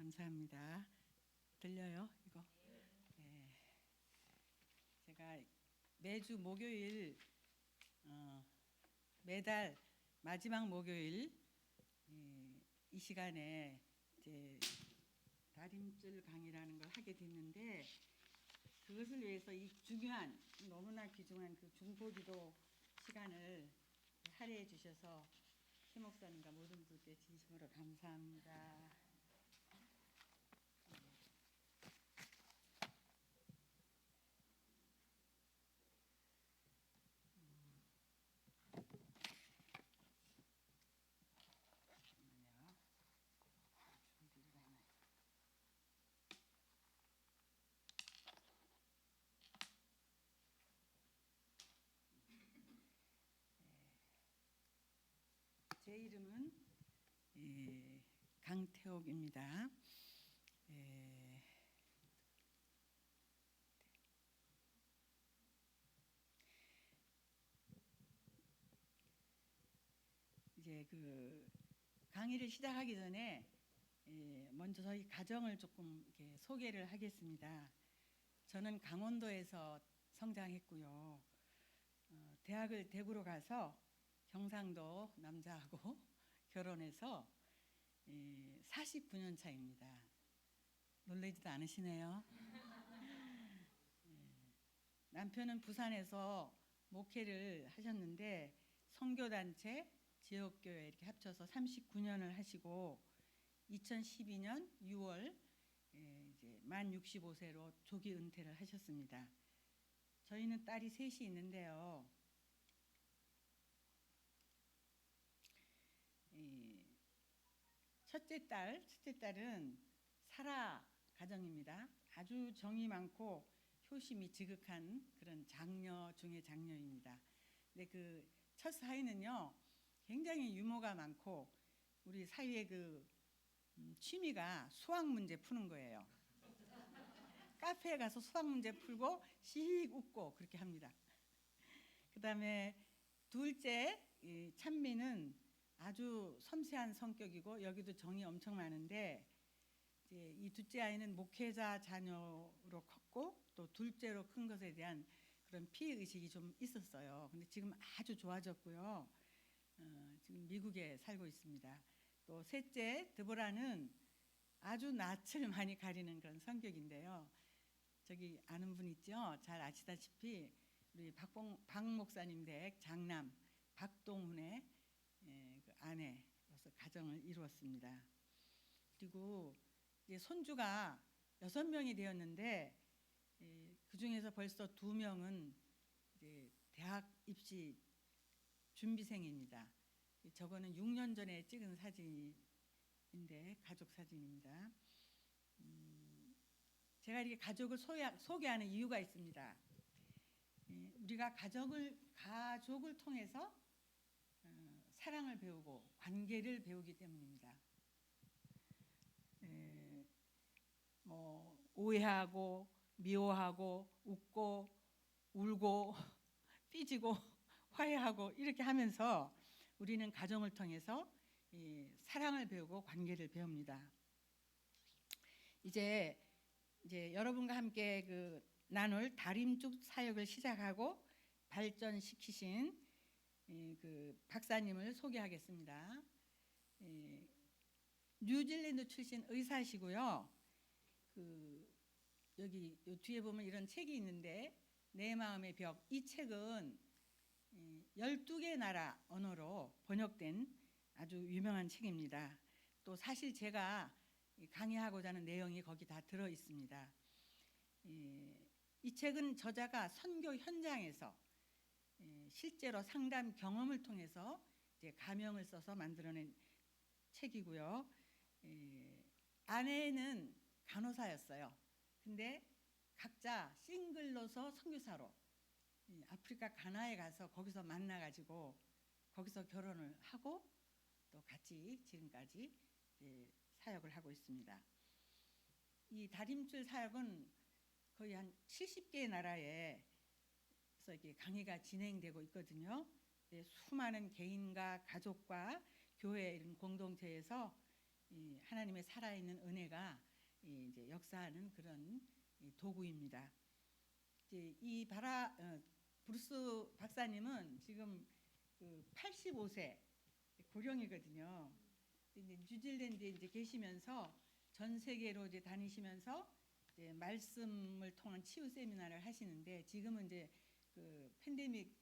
감사합니다. 들려요? 이거? 네. 제가 매주 목요일 매달 마지막 목요일 이 시간에 이제 다림줄 강의라는 걸 하게 됐는데, 그것을 위해서 이 중요한, 너무나 귀중한 그 중보기도 시간을 할애해 주셔서 최 목사님과 모든 분께 진심으로 감사합니다. 잠깐만요. 준비를 해놔요. 제 이름은 강태옥입니다. 이제 그 강의를 시작하기 전에 먼저 저희 가정을 조금 이렇게 소개를 하겠습니다. 저는 강원도에서 성장했고요. 대학을 대구로 가서 경상도 남자하고 결혼해서 49년 차입니다. 놀라지도 않으시네요. 남편은 부산에서 목회를 하셨는데 선교단체, 지역교회 이렇게 합쳐서 39년을 하시고 2012년 6월 이제 만 65세로 조기 은퇴를 하셨습니다. 저희는 딸이 셋이 있는데요. 첫째 딸은 사라 가정입니다. 아주 정이 많고 효심이 지극한 그런 장녀 중의 장녀입니다. 근데 그 첫 사위는요, 굉장히 유머가 많고 우리 사위의 그 취미가 수학 문제 푸는 거예요. 카페에 가서 수학 문제 풀고 씩 웃고 그렇게 합니다. 그다음에 둘째 찬미는 아주 섬세한 성격이고 여기도 정이 엄청 많은데, 이제 이 둘째 아이는 목회자 자녀로 컸고 또 둘째로 큰 것에 대한 그런 피해 의식이 좀 있었어요. 근데 지금 아주 좋아졌고요. 지금 미국에 살고 있습니다. 또 셋째 드보라는 아주 낯을 많이 가리는 그런 성격인데요. 저기 아는 분 있죠? 잘 아시다시피 우리 박 목사님 댁 장남 박동훈의 그 아내로서 가정을 이루었습니다. 그리고 이제 손주가 6명이 되었는데 그 중에서 벌써 2명은 이제 대학 입시 준비생입니다. 저거는 6년 전에 찍은 사진인데 가족 사진입니다. 제가 이렇게 가족을 소개하는 이유가 있습니다. 우리가 가족을 통해서 사랑을 배우고 관계를 배우기 때문입니다. 뭐 오해하고 미워하고 웃고 울고 삐지고 화해하고 이렇게 하면서 우리는 가정을 통해서 사랑을 배우고 관계를 배웁니다. 이제 여러분과 함께 그 나눌 다림쭉 사역을 시작하고 발전시키신 그 박사님을 소개하겠습니다. 뉴질랜드 출신 의사시고요. 그 여기 요 뒤에 보면 이런 책이 있는데 내 마음의 벽, 이 책은 12개 나라 언어로 번역된 아주 유명한 책입니다. 또 사실 제가 강의하고자 하는 내용이 거기 다 들어 있습니다. 이 책은 저자가 선교 현장에서 실제로 상담 경험을 통해서 이제 가명을 써서 만들어낸 책이고요. 아내는 간호사였어요. 근데 각자 싱글로서 선교사로 아프리카 가나에 가서 거기서 만나가지고 거기서 결혼을 하고 또 같이 지금까지 사역을 하고 있습니다. 이 다림줄 사역은 거의 한 70개의 나라에서 이렇게 강의가 진행되고 있거든요. 수많은 개인과 가족과 교회 이런 공동체에서 이 하나님의 살아있는 은혜가 이제 역사하는 그런 도구입니다. 이제 브루스 박사님은 지금 그 85세 고령이거든요. 이제 뉴질랜드에 이제 계시면서 전 세계로 이제 다니시면서 이제 말씀을 통한 치유 세미나를 하시는데, 지금은 이제 그 팬데믹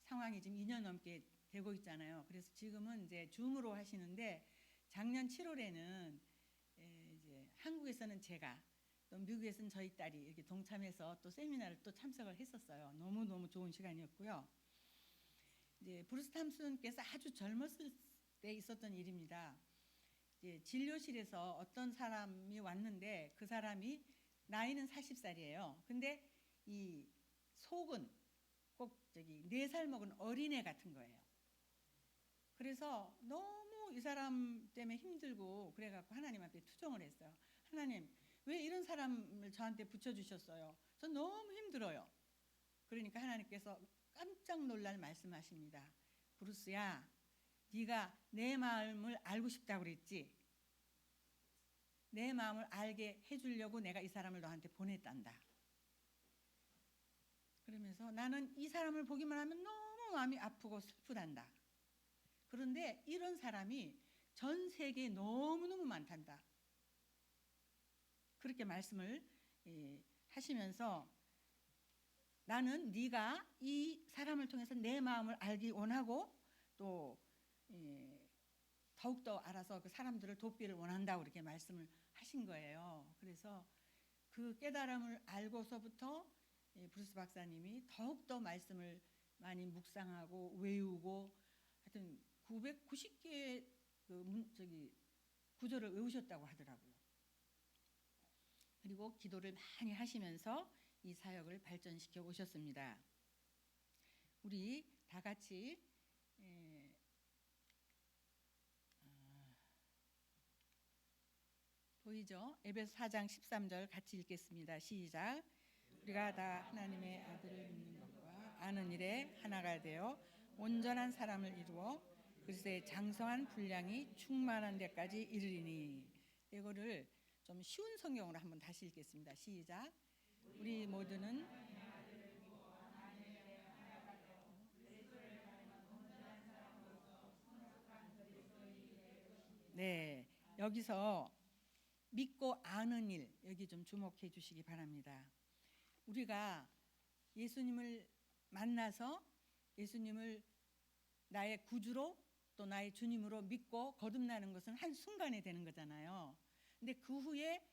상황이 지금 2년 넘게 되고 있잖아요. 그래서 지금은 이제 줌으로 하시는데, 작년 7월에는 이제 한국에서는 제가, 또 미국에서는 저희 딸이 이렇게 동참해서 또 세미나를 또 참석을 했었어요. 너무 좋은 시간이었고요. 이제 브루스 탐슨께서 아주 젊었을 때 있었던 일입니다. 이제 진료실에서 어떤 사람이 왔는데, 그 사람이 나이는 40살이에요. 근데 이 속은 꼭 저기 4살 먹은 어린애 같은 거예요. 그래서 너무 이 사람 때문에 힘들고 그래갖고 하나님 앞에 투정을 했어요. 하나님, 왜 이런 사람을 저한테 붙여주셨어요? 저 너무 힘들어요. 그러니까 하나님께서 깜짝 놀랄 말씀하십니다. 브루스야, 네가 내 마음을 알고 싶다고 그랬지? 내 마음을 알게 해주려고 내가 이 사람을 너한테 보냈단다. 그러면서 나는 이 사람을 보기만 하면 너무 마음이 아프고 슬프단다. 그런데 이런 사람이 전 세계에 너무너무 많단다. 그렇게 말씀을 하시면서, 나는 네가 이 사람을 통해서 내 마음을 알기 원하고 또 더욱더 알아서 그 사람들을 돕기를 원한다고 이렇게 말씀을 하신 거예요. 그래서 그 깨달음을 알고서부터 브루스 박사님이 더욱더 말씀을 많이 묵상하고 외우고, 하여튼 990개의 구절을 외우셨다고 하더라고요. 그리고 기도를 많이 하시면서 이 사역을 발전시켜 오셨습니다. 우리 다 같이 보이죠? 에베소 4장 13절 같이 읽겠습니다. 시작. 우리가 다 하나님의 아들을 믿는 것과 아는 일에 하나가 되어 온전한 사람을 이루어 그리스도의 장성한 분량이 충만한 데까지 이르리니. 이거를 좀 쉬운 성경으로 한번 다시 읽겠습니다. 시작. 우리 모두는 네, 여기서 믿고 아는 일, 여기 좀 주목해 주시기 바랍니다. 우리가 예수님을 만나서 예수님을 나의 구주로 또 나의 주님으로 믿고 거듭나는 것은 한순간에 되는 거잖아요. 근데 그 후에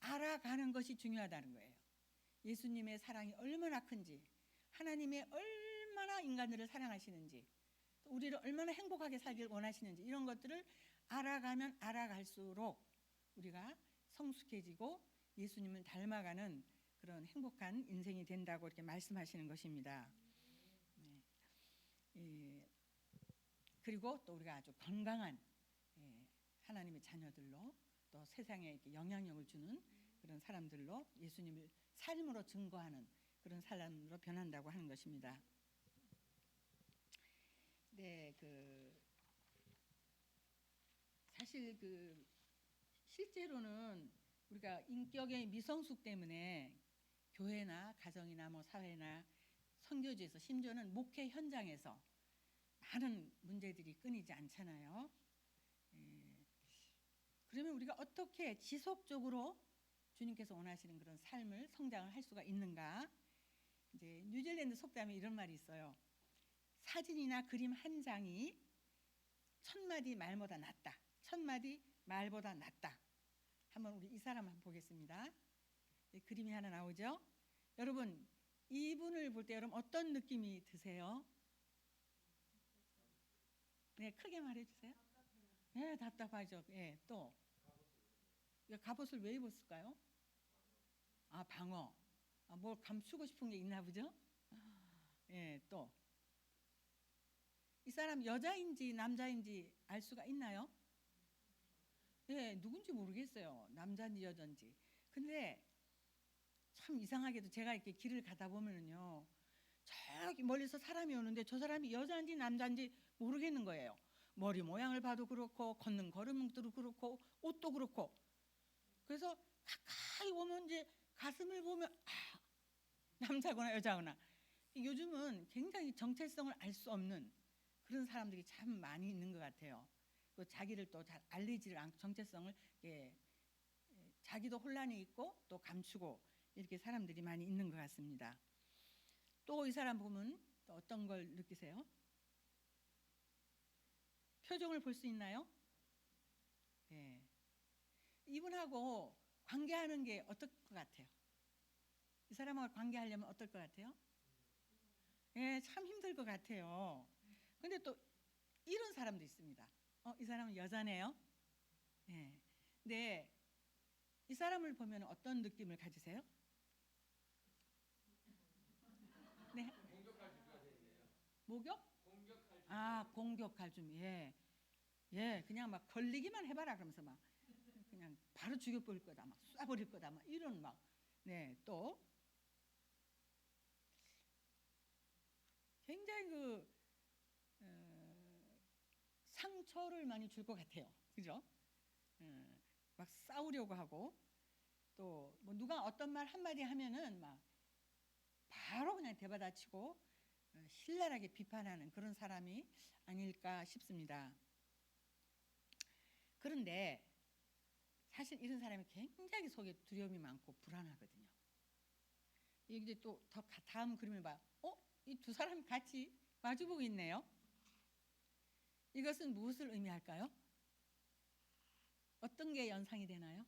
알아가는 것이 중요하다는 거예요. 예수님의 사랑이 얼마나 큰지, 하나님의 얼마나 인간들을 사랑하시는지, 또 우리를 얼마나 행복하게 살길 원하시는지, 이런 것들을 알아가면 알아갈수록 우리가 성숙해지고 예수님을 닮아가는 그런 행복한 인생이 된다고 이렇게 말씀하시는 것입니다. 그리고 또 우리가 아주 건강한 하나님의 자녀들로, 또 세상에 이렇게 영향력을 주는 그런 사람들로, 예수님을 삶으로 증거하는 그런 사람으로 변한다고 하는 것입니다. 네, 사실 실제로는 우리가 인격의 미성숙 때문에 교회나 가정이나 뭐 사회나 선교지에서, 심지어는 목회 현장에서 많은 문제들이 끊이지 않잖아요. 그러면 우리가 어떻게 지속적으로 주님께서 원하시는 그런 삶을 성장을 할 수가 있는가? 이제 뉴질랜드 속담에 이런 말이 있어요. 사진이나 그림 한 장이 1000마디 말보다 낫다. 1000마디 말보다 낫다. 한번 우리 이 사람 한번 보겠습니다. 그림이 하나 나오죠? 여러분, 이분을 볼 때 여러분 어떤 느낌이 드세요? 네, 크게 말해 주세요. 네, 답답하죠. 예, 또 갑옷을 왜 입었을까요? 아, 방어. 뭘 감추고 싶은 게 있나 보죠? 예, 또 이 사람 여자인지 남자인지 알 수가 있나요? 예, 누군지 모르겠어요. 남자인지 여자인지. 근데 참 이상하게도 제가 이렇게 길을 가다 보면은요, 저기 멀리서 사람이 오는데 저 사람이 여자인지 남자인지 모르겠는 거예요. 머리 모양을 봐도 그렇고 걷는 걸음도 그렇고 옷도 그렇고. 그래서 가까이 오면 이제 가슴을 보면 남자거나 여자거나. 요즘은 굉장히 정체성을 알 수 없는 그런 사람들이 참 많이 있는 것 같아요. 또 자기를 또 잘 알리지를 않고 정체성을 자기도 혼란이 있고 또 감추고 이렇게 사람들이 많이 있는 것 같습니다. 또 이 사람 보면 또 어떤 걸 느끼세요? 표정을 볼 수 있나요? 네. 이분하고 관계하는 게 어떨 것 같아요? 이 사람하고 관계하려면 어떨 것 같아요? 예, 참 힘들 것 같아요. 근데 또 이런 사람도 있습니다. 이 사람은 여자네요. 예. 근데 이 사람을 보면 어떤 느낌을 가지세요? 네. 목욕? 공격할 좀. 예. 예, 그냥 막 걸리기만 해봐라 그러면서 막 그냥 바로 죽여버릴 거다, 막 쏴버릴 거다, 막 이런 막. 네, 또 굉장히 상처를 많이 줄 것 같아요. 그죠? 막 싸우려고 하고 또 뭐 누가 어떤 말 한마디 하면은 막 바로 그냥 대받아치고 신랄하게 비판하는 그런 사람이 아닐까 싶습니다. 그런데 사실 이런 사람이 굉장히 속에 두려움이 많고 불안하거든요. 이제 또 더 다음 그림을 봐. 이 두 사람이 같이 마주보고 있네요. 이것은 무엇을 의미할까요? 어떤 게 연상이 되나요?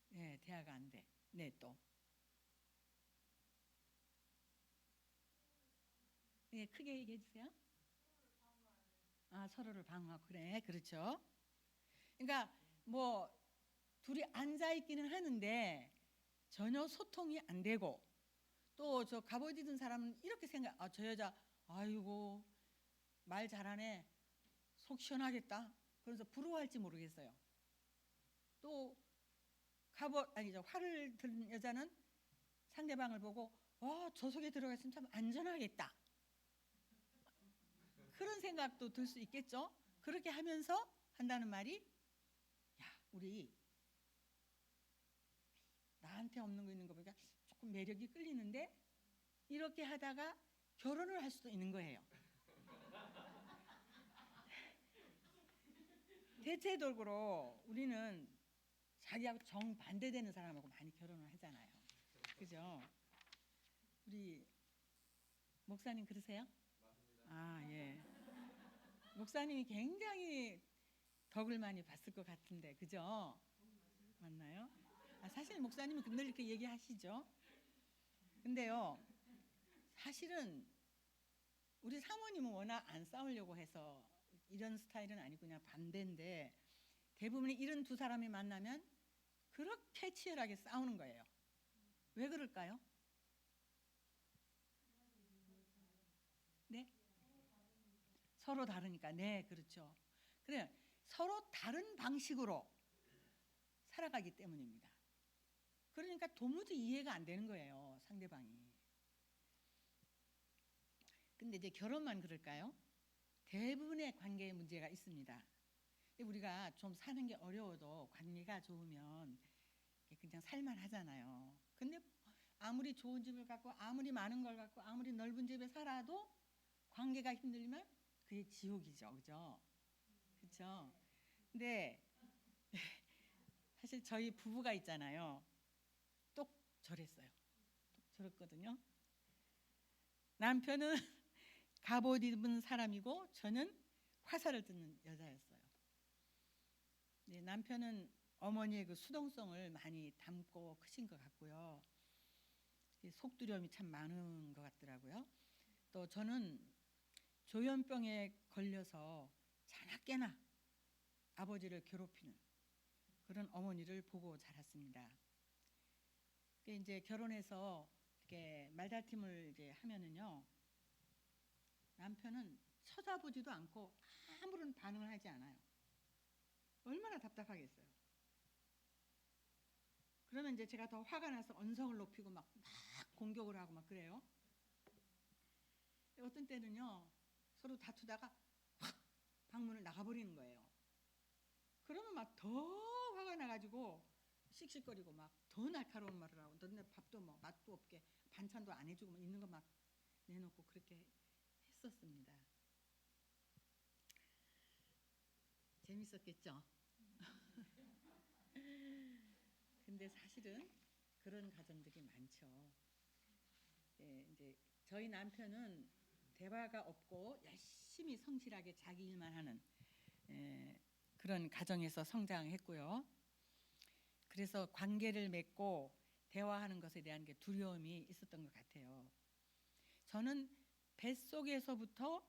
네, 대화가 안 돼. 네, 또. 네, 크게 얘기해 주세요. 서로를 방어하고 그래, 그렇죠. 그러니까 뭐 둘이 앉아 있기는 하는데 전혀 소통이 안 되고 또 저 갑옷 입은 사람은 이렇게 생각, 저 여자, 아이고 말 잘하네, 속 시원하겠다. 그래서 부러워할지 모르겠어요. 또 갑옷 아니죠, 활을 든 여자는 상대방을 보고 저 속에 들어가 있으면 참 안전하겠다. 그런 생각도 들 수 있겠죠. 그렇게 하면서 한다는 말이, 야, 우리 나한테 없는 거 있는 거 보니까 조금 매력이 끌리는데, 이렇게 하다가 결혼을 할 수도 있는 거예요. 대체적으로 우리는 자기하고 정반대되는 사람하고 많이 결혼을 하잖아요. 그죠? 우리 목사님 그러세요? 예. 목사님이 굉장히 덕을 많이 봤을 것 같은데, 그죠? 맞나요? 사실 목사님은 늘 이렇게 얘기하시죠. 근데요, 사실은 우리 사모님은 워낙 안 싸우려고 해서 이런 스타일은 아니고 그냥 반대인데, 대부분이 이런 두 사람이 만나면 그렇게 치열하게 싸우는 거예요. 왜 그럴까요? 네? 서로 다르니까. 네, 그렇죠. 그래, 서로 다른 방식으로 살아가기 때문입니다. 그러니까 도무지 이해가 안 되는 거예요, 상대방이. 근데 이제 결혼만 그럴까요? 대부분의 관계에 문제가 있습니다. 우리가 좀 사는 게 어려워도 관계가 좋으면 그냥 살만 하잖아요. 근데 아무리 좋은 집을 갖고 아무리 많은 걸 갖고 아무리 넓은 집에 살아도 관계가 힘들면 그게 지옥이죠. 그죠? 그렇죠? 근데 사실 저희 부부가 있잖아요. 똑 저랬어요. 똑 저랬거든요. 남편은 갑옷 입은 사람이고 저는 화살을 듣는 여자였어요. 네, 남편은 어머니의 그 수동성을 많이 담고 크신 것 같고요. 속두려움이 참 많은 것 같더라고요. 또 저는 조현병에 걸려서 자나깨나 아버지를 괴롭히는 그런 어머니를 보고 자랐습니다. 이제 결혼해서 이렇게 말다툼을 이제 하면은요, 남편은 쳐다보지도 않고 아무런 반응을 하지 않아요. 얼마나 답답하겠어요. 그러면 이제 제가 더 화가 나서 언성을 높이고 막 공격을 하고 막 그래요. 어떤 때는요, 서로 다투다가 방문을 나가버리는 거예요. 그러면 막 더 화가 나가지고 씩씩거리고 막 더 날카로운 말을 하고 너네 밥도 뭐 맛도 없게 반찬도 안 해주고 뭐 있는 거 막 내놓고 그렇게 했었습니다. 재밌었겠죠? 근데 사실은 그런 가정들이 많죠. 예, 이제 저희 남편은 대화가 없고 열심히 성실하게 자기 일만 하는 그런 가정에서 성장했고요. 그래서 관계를 맺고 대화하는 것에 대한 게 두려움이 있었던 것 같아요. 저는 뱃속에서부터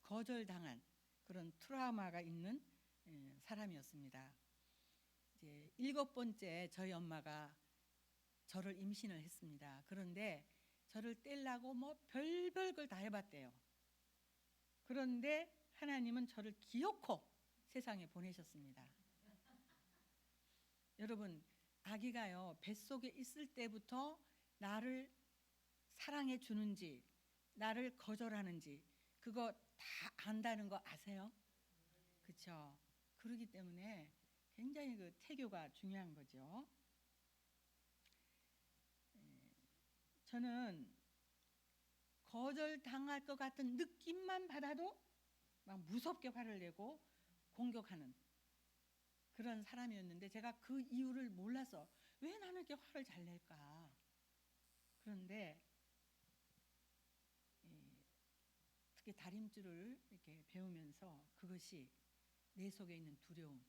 거절당한 그런 트라우마가 있는 사람이었습니다. 이제 7번째 저희 엄마가 저를 임신을 했습니다. 그런데 저를 떼려고 뭐 별별 걸 다 해봤대요. 그런데 하나님은 저를 기어코 세상에 보내셨습니다. 여러분, 아기가요 뱃속에 있을 때부터 나를 사랑해 주는지 나를 거절하는지 그거 다 안다는 거 아세요? 그렇죠? 그렇기 때문에 굉장히 그 태교가 중요한 거죠. 저는 거절당할 것 같은 느낌만 받아도 막 무섭게 화를 내고 공격하는 그런 사람이었는데 제가 그 이유를 몰라서 왜 나는 이렇게 화를 잘 낼까? 그런데 특히 다림질을 이렇게 배우면서 그것이 내 속에 있는 두려움,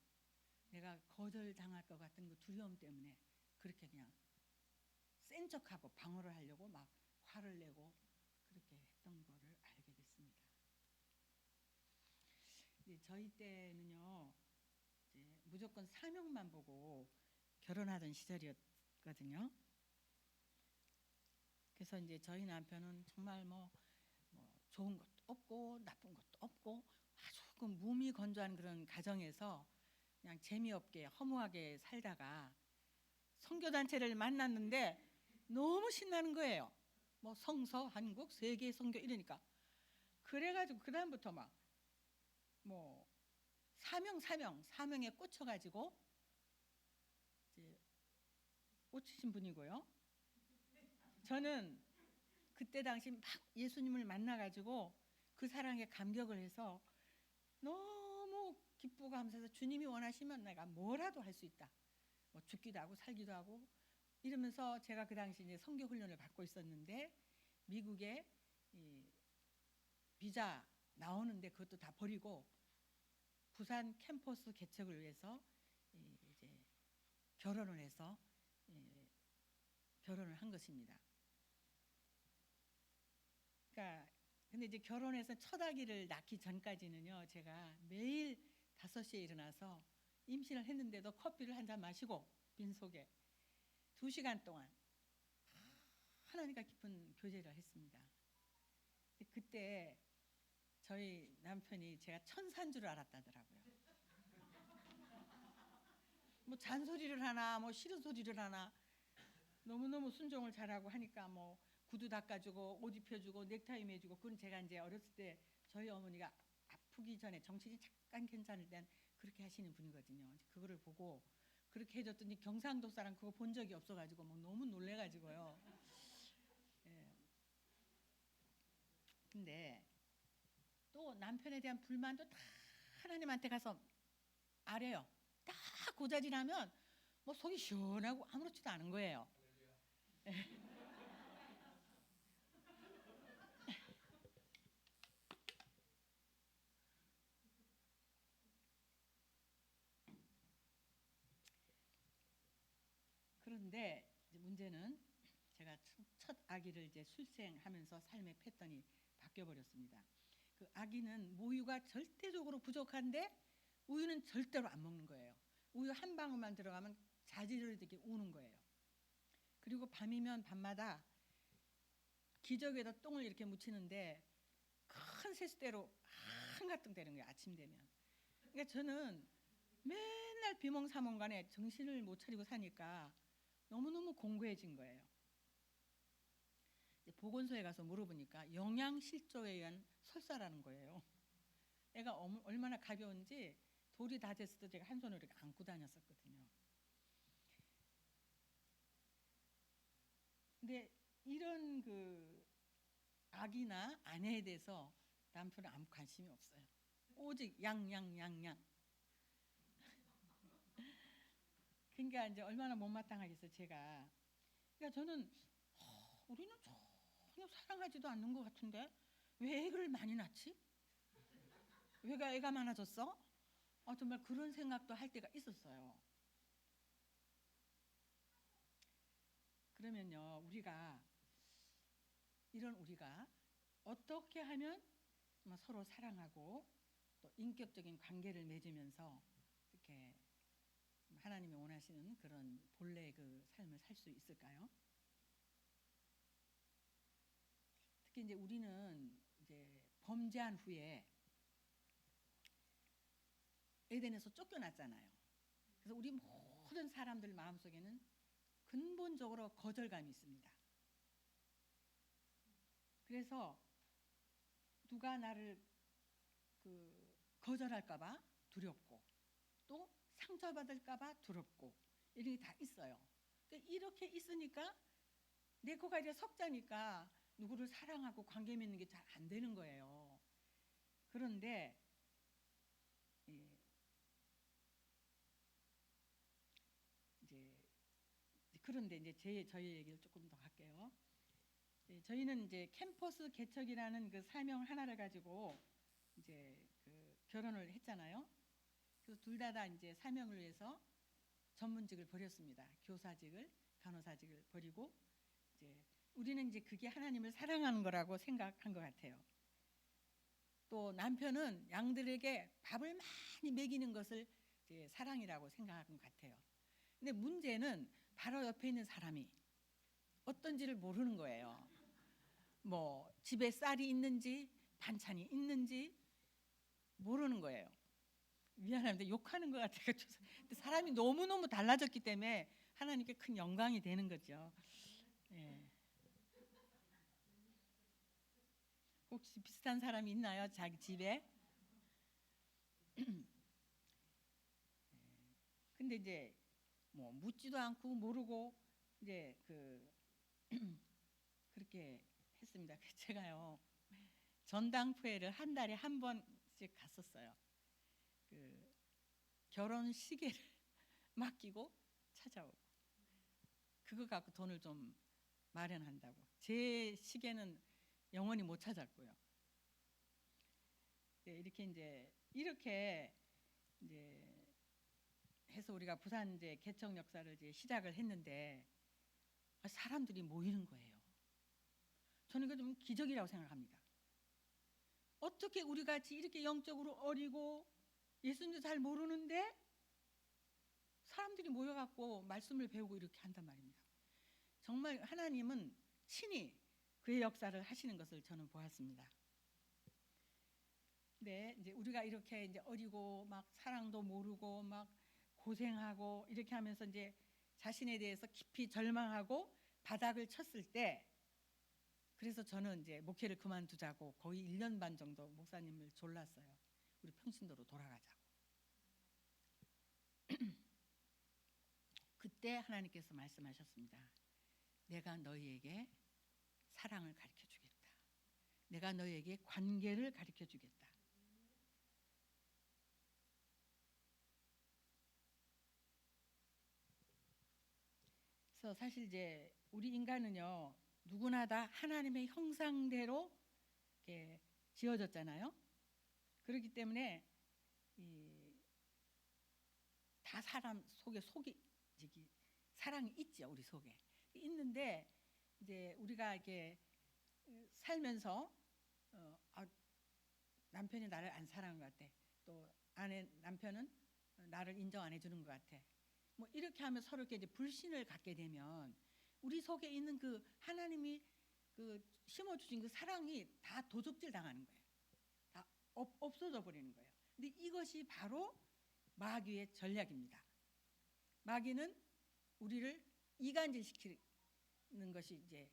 내가 거절당할 것 같은 그 두려움 때문에 그렇게 그냥 센 척하고 방어를 하려고 막 화를 내고 그렇게 했던 거를 알게 됐습니다. 이제 저희 때는요, 이제 무조건 사명만 보고 결혼하던 시절이었거든요. 그래서 이제 저희 남편은 정말 뭐 좋은 것도 없고 나쁜 것도 없고 아주 그 무미건조한 그런 가정에서 그냥 재미없게 허무하게 살다가 선교단체를 만났는데 너무 신나는 거예요. 뭐 성서, 한국, 세계 선교 이러니까 그래가지고 그 다음부터 막 뭐 사명에 꽂혀가지고 이제 꽂히신 분이고요. 저는 그때 당시 막 예수님을 만나가지고 그 사랑에 감격을 해서 너무 기쁘고 하면서 주님이 원하시면 내가 뭐라도 할 수 있다. 뭐 죽기도 하고 살기도 하고 이러면서 제가 그 당시 이제 선교 훈련을 받고 있었는데 미국에 이 비자 나오는데 그것도 다 버리고 부산 캠퍼스 개척을 위해서 이제 결혼을 해서 결혼을 한 것입니다. 그러니까 근데 이제 결혼해서 첫 아기를 낳기 전까지는요 제가 매일 5시에 일어나서 임신을 했는데도 커피를 한 잔 마시고 빈속에 2시간 동안 하나님과 깊은 교제를 했습니다. 그때 저희 남편이 제가 천사인 줄 알았다더라고요. 뭐 잔소리를 하나 뭐 싫은 소리를 하나 너무너무 순종을 잘하고 하니까 뭐 구두 닦아주고 옷 입혀주고 넥타이 매주고 그건 제가 이제 어렸을 때 저희 어머니가 아프기 전에 정신이 잠깐 괜찮을 땐 그렇게 하시는 분이거든요. 그거를 보고 그렇게 해줬더니 경상도 사람 그거 본 적이 없어가지고 뭐 너무 놀래가지고요. 예. 근데 또 남편에 대한 불만도 다 하나님한테 가서 아래요. 딱 고자질하면 뭐 속이 시원하고 아무렇지도 않은 거예요. 그런데 이제 문제는 제가 첫 아기를 이제 출생하면서 삶의 패턴이 바뀌어 버렸습니다. 그 아기는 모유가 절대적으로 부족한데 우유는 절대로 안 먹는 거예요. 우유 한 방울만 들어가면 자지러지게 이렇게 우는 거예요. 그리고 밤이면 밤마다 기저귀에다 똥을 이렇게 묻히는데 큰 세숫대로 한가득 되는 거예요. 아침 되면. 그러니까 저는 맨날 비몽사몽간에 정신을 못 차리고 사니까 너무너무 공고해진 거예요. 보건소에 가서 물어보니까 영양실조에 의한 설사라는 거예요. 애가 얼마나 가벼운지 돌이 다 됐어도 제가 한 손으로 이렇게 안고 다녔었거든요. 근데 이런 그 아기나 아내에 대해서 남편은 아무 관심이 없어요. 오직 양양양양. 그러니까 이제 얼마나 못마땅하겠어요, 제가. 그러니까 저는 우리는 전혀 사랑하지도 않는 것 같은데 왜 애를 많이 낳지? 왜 애가 많아졌어? 정말 그런 생각도 할 때가 있었어요. 그러면요, 우리가 어떻게 하면 서로 사랑하고 또 인격적인 관계를 맺으면서 이렇게 하나님이 원하시는 그런 본래의 그 삶을 살 수 있을까요? 특히 이제 우리는 이제 범죄한 후에 에덴에서 쫓겨났잖아요. 그래서 우리 모든 사람들 마음속에는 근본적으로 거절감이 있습니다. 그래서 누가 나를 거절할까봐 두렵고 또 상처받을까봐 두렵고 이런 게 다 있어요. 그러니까 이렇게 있으니까 내 코가 이제 석자니까 누구를 사랑하고 관계 맺는 게 잘 안 되는 거예요. 그런데 이제 저희 얘기를 조금 더 할게요. 저희는 이제 캠퍼스 개척이라는 그 사명 하나를 가지고 이제 그 결혼을 했잖아요. 그래서 둘 다 이제 사명을 위해서 전문직을 버렸습니다. 교사직을, 간호사직을 버리고 이제 우리는 이제 그게 하나님을 사랑하는 거라고 생각한 것 같아요. 또 남편은 양들에게 밥을 많이 먹이는 것을 이제 사랑이라고 생각한 것 같아요. 근데 문제는 바로 옆에 있는 사람이 어떤지를 모르는 거예요. 뭐 집에 쌀이 있는지 반찬이 있는지 모르는 거예요. 미안한데 욕하는 것 같아가지고 사람이 너무너무 달라졌기 때문에 하나님께 큰 영광이 되는 거죠. 예. 혹시 비슷한 사람이 있나요? 자기 집에? 근데 이제 뭐 묻지도 않고 모르고 이제 그렇게 했습니다. 제가요 전당포회를 한 달에 한 번씩 갔었어요. 그 결혼 시계를 맡기고 찾아오고 그거 갖고 돈을 좀 마련한다고. 제 시계는 영원히 못 찾았고요. 네, 이렇게 이제 해서 우리가 부산 이제 개척 역사를 이제 시작을 했는데 사람들이 모이는 거예요. 저는 이거 좀 기적이라고 생각합니다. 어떻게 우리 같이 이렇게 영적으로 어리고 예수님도 잘 모르는데 사람들이 모여갖고 말씀을 배우고 이렇게 한단 말입니다. 정말 하나님은 친히 그의 역사를 하시는 것을 저는 보았습니다. 네, 이제 우리가 이렇게 이제 어리고 막 사랑도 모르고 막 고생하고 이렇게 하면서 이제 자신에 대해서 깊이 절망하고 바닥을 쳤을 때, 그래서 저는 이제 목회를 그만두자고 거의 1년 반 정도 목사님을 졸랐어요. 우리 평신도로 돌아가자고. 그때 하나님께서 말씀하셨습니다. 내가 너희에게 사랑을 가르쳐 주겠다. 내가 너희에게 관계를 가르쳐 주겠다. 그래서 사실 이제 우리 인간은요 누구나 다 하나님의 형상대로 이렇게 지어졌잖아요. 그렇기 때문에 다 사람 속에 사랑이 있죠. 우리 속에 있는데 이제 우리가 이렇게 살면서 남편이 나를 안 사랑하는 것 같아. 또 남편은 나를 인정 안 해주는 것 같아. 뭐 이렇게 하면 서로 이렇게 이제 불신을 갖게 되면 우리 속에 있는 그 하나님이 심어주신 그 사랑이 다 도적질 당하는 거예요. 다 없어져 버리는 거예요. 근데 이것이 바로 마귀의 전략입니다. 마귀는 우리를 이간질시키는 것이 이제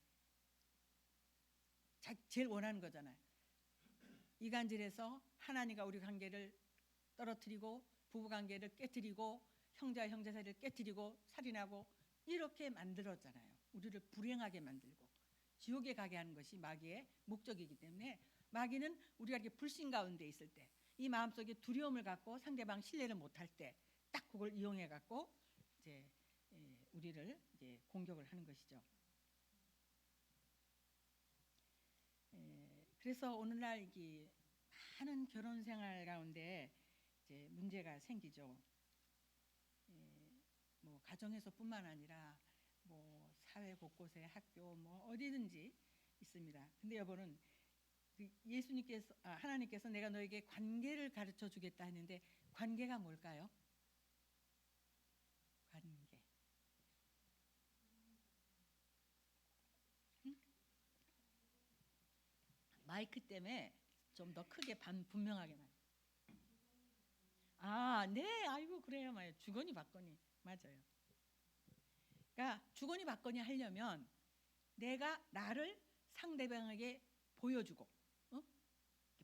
제일 원하는 거잖아요. 이간질해서 하나님과 우리 관계를 떨어뜨리고 부부 관계를 깨뜨리고 형제와 형제 사이를 깨뜨리고 살인하고 이렇게 만들었잖아요. 우리를 불행하게 만들고 지옥에 가게 하는 것이 마귀의 목적이기 때문에 마귀는 우리가 이렇게 불신 가운데 있을 때 이 마음속에 두려움을 갖고 상대방 신뢰를 못할 때 딱 그걸 이용해 갖고 이제 우리를 이제 공격을 하는 것이죠. 그래서 오늘날 이 많은 결혼 생활 가운데 이제 문제가 생기죠. 뭐 가정에서뿐만 아니라 뭐 사회 곳곳에 학교 뭐 어디든지 있습니다. 근데 여러분은 예수님께서 하나님께서 내가 너에게 관계를 가르쳐 주겠다 했는데 관계가 뭘까요? 관계. 응? 마이크 때문에 좀 더 크게 분명하게 말. 아, 네, 아이고 그래요, 맞아요. 주거니 받거니 맞아요. 그러니까 주거니 받거니 하려면 내가 나를 상대방에게 보여주고,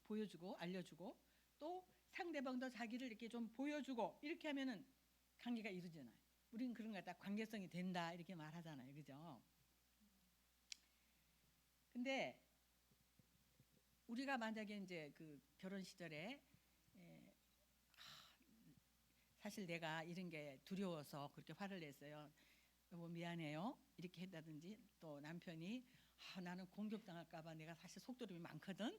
보여주고 알려주고 또 상대방도 자기를 이렇게 좀 보여주고 이렇게 하면은 관계가 이루어지잖아요. 우리는 그런 거 갖다 관계성이 된다 이렇게 말하잖아요, 그죠? 근데 우리가 만약에 이제 그 결혼 시절에 사실 내가 이런 게 두려워서 그렇게 화를 냈어요. 여보 미안해요 이렇게 했다든지 또 남편이 나는 공격당할까봐 내가 사실 속도름이 많거든.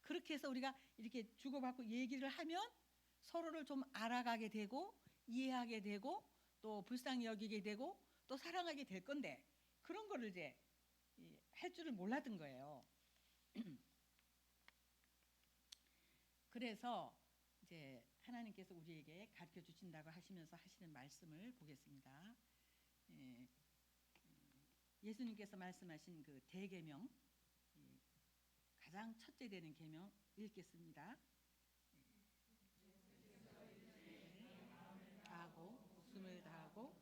그렇게 해서 우리가 이렇게 주고받고 얘기를 하면 서로를 좀 알아가게 되고 이해하게 되고 또 불쌍히 여기게 되고 또 사랑하게 될 건데 그런 거를 이제 할 줄을 몰랐던 거예요. 그래서 이제 하나님께서 우리에게 가르쳐 주신다고 하시면서 하시는 말씀을 보겠습니다. 예수님께서 말씀하신 그 대계명 가장 첫째 되는 계명 읽겠습니다. 다하고 목숨을 다하고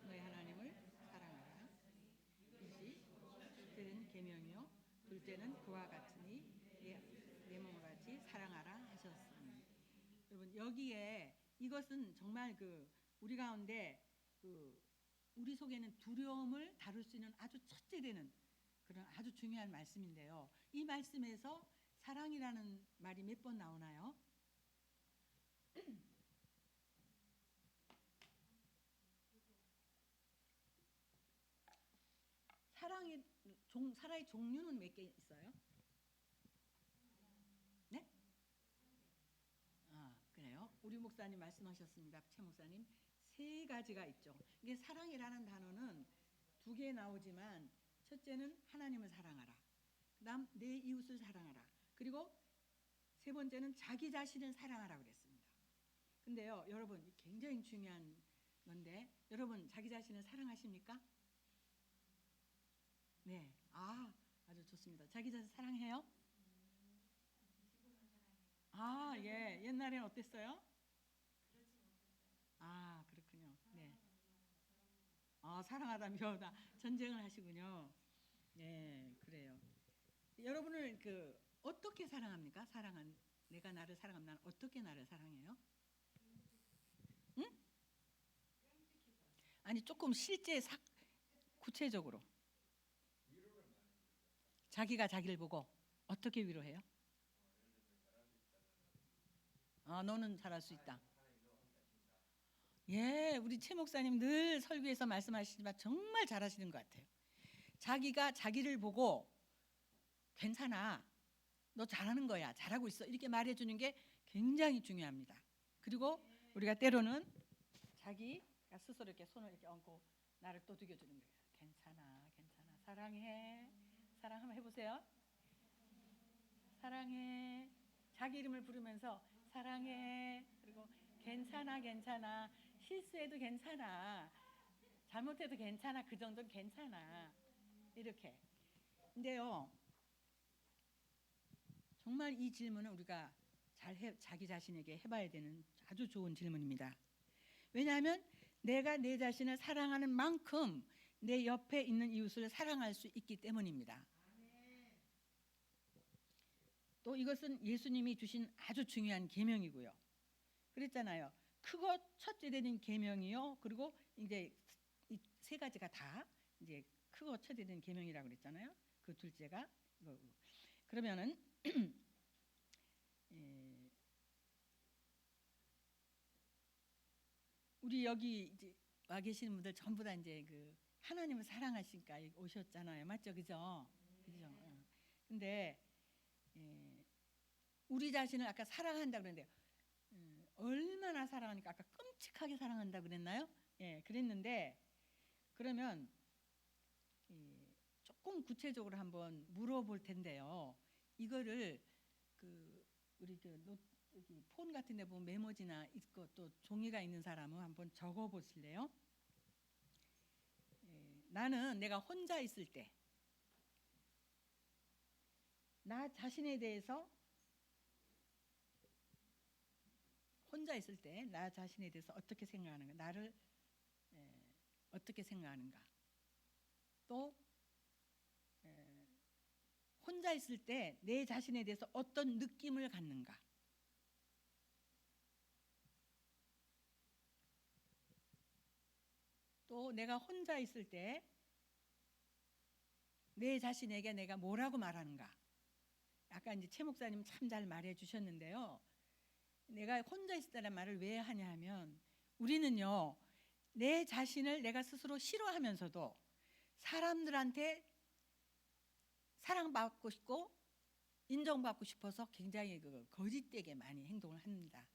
너의 하나님을 사랑하라. 이것이 첫째는 계명이요 둘째는 그와 같으니 내 몸과 같이 사랑하라 하셨습니다. 여러분 여기에 이것은 정말 그 우리 가운데 그 우리 속에는 두려움을 다룰 수 있는 아주 첫째 되는 그런 아주 중요한 말씀인데요. 이 말씀에서 사랑이라는 말이 몇 번 나오나요? 사랑의 종류는 몇 개 있어요? 네? 그래요. 우리 목사님 말씀하셨습니다. 최 목사님 세 가지가 있죠. 이게 사랑이라는 단어는 두 개 나오지만 첫째는 하나님을 사랑하라. 그다음 내 이웃을 사랑하라. 그리고 세 번째는 자기 자신을 사랑하라 그랬습니다. 근데요, 여러분 굉장히 중요한 건데 여러분 자기 자신을 사랑하십니까? 네. 아주 좋습니다. 자기 자신 사랑해요? 예. 옛날에는 어땠어요? 그렇군요. 네. 사랑하다며 전쟁을 하시군요. 네, 그래요. 여러분을 그 어떻게 사랑합니까? 내가 나를 사랑하면 난 어떻게 나를 사랑해요? 응? 아니 조금 실제 구체적으로 자기가 자기를 보고 어떻게 위로해요? 너는 잘할 수 있다. 예, 우리 최 목사님 늘 설교에서 말씀하시지만 정말 잘하시는 것 같아요. 자기가 자기를 보고 괜찮아, 너 잘하는 거야, 잘하고 있어 이렇게 말해주는 게 굉장히 중요합니다. 그리고 우리가 때로는 자기가 스스로 이렇게 손을 이렇게 얹고 나를 떠들겨주는 거예요. 괜찮아, 괜찮아, 사랑해, 사랑 한번 해보세요. 사랑해, 자기 이름을 부르면서 사랑해, 그리고 괜찮아, 괜찮아, 실수해도 괜찮아, 잘못해도 괜찮아, 그 정도는 괜찮아 이렇게. 근데요 정말 이 질문은 우리가 자기 자신에게 해봐야 되는 아주 좋은 질문입니다. 왜냐하면 내가 내 자신을 사랑하는 만큼 내 옆에 있는 이웃을 사랑할 수 있기 때문입니다. 또 이것은 예수님이 주신 아주 중요한 계명이고요. 그랬잖아요. 크고 첫째 되는 계명이요. 그리고 이제 이 세 가지가 다 이제 크고 첫째 되는 계명이라고 그랬잖아요. 그 둘째가 이거고. 그러면은 예, 우리 여기 이제 와 계시는 분들 전부 다 이제 그 하나님을 사랑하시니까 오셨잖아요. 맞죠? 그죠? 그죠? 근데 예, 우리 자신을 아까 사랑한다 그랬는데 얼마나 사랑하니까 아까 끔찍하게 사랑한다 그랬나요? 예, 그랬는데 그러면 조금 구체적으로 한번 물어볼 텐데요. 이거를 그 우리 여기 폰 같은 데 보면 메모지나 있고 또 종이가 있는 사람은 한번 적어 보실래요? 예, 나는 내가 혼자 있을 때 나 자신에 대해서 혼자 있을 때 나 자신에 대해서 어떻게 생각하는가, 나를 어떻게 생각하는가, 또 혼자 있을 때 내 자신에 대해서 어떤 느낌을 갖는가, 또 내가 혼자 있을 때 내 자신에게 내가 뭐라고 말하는가. 아까 이제 최 목사님 참 잘 말해 주셨는데요. 내가 혼자 있을 때란 말을 왜 하냐 하면 우리는요, 내 자신을 내가 스스로 싫어하면서도 사람들한테 사랑받고 싶고 인정받고 싶어서 굉장히 거짓되게 많이 행동을 합니다.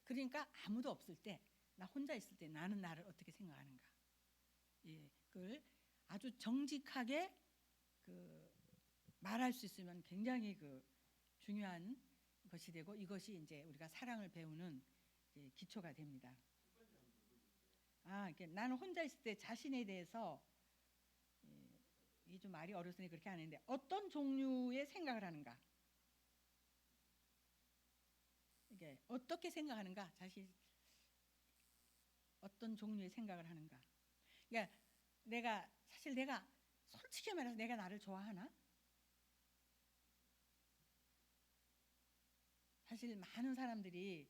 그러니까 아무도 없을 때, 나 혼자 있을 때 나는 나를 어떻게 생각하는가, 예, 그걸 아주 정직하게 말할 수 있으면 굉장히 중요한 것이 되고, 이것이 이제 우리가 사랑을 배우는 기초가 됩니다. 이렇게 나는 혼자 있을 때 자신에 대해서, 이게 좀 말이 어려서니 그렇게 안 했는데, 어떤 종류의 생각을 하는가, 이게 어떻게 생각하는가, 자신 어떤 종류의 생각을 하는가. 그러니까 사실 내가 솔직히 말해서 내가 나를 좋아하나? 사실 많은 사람들이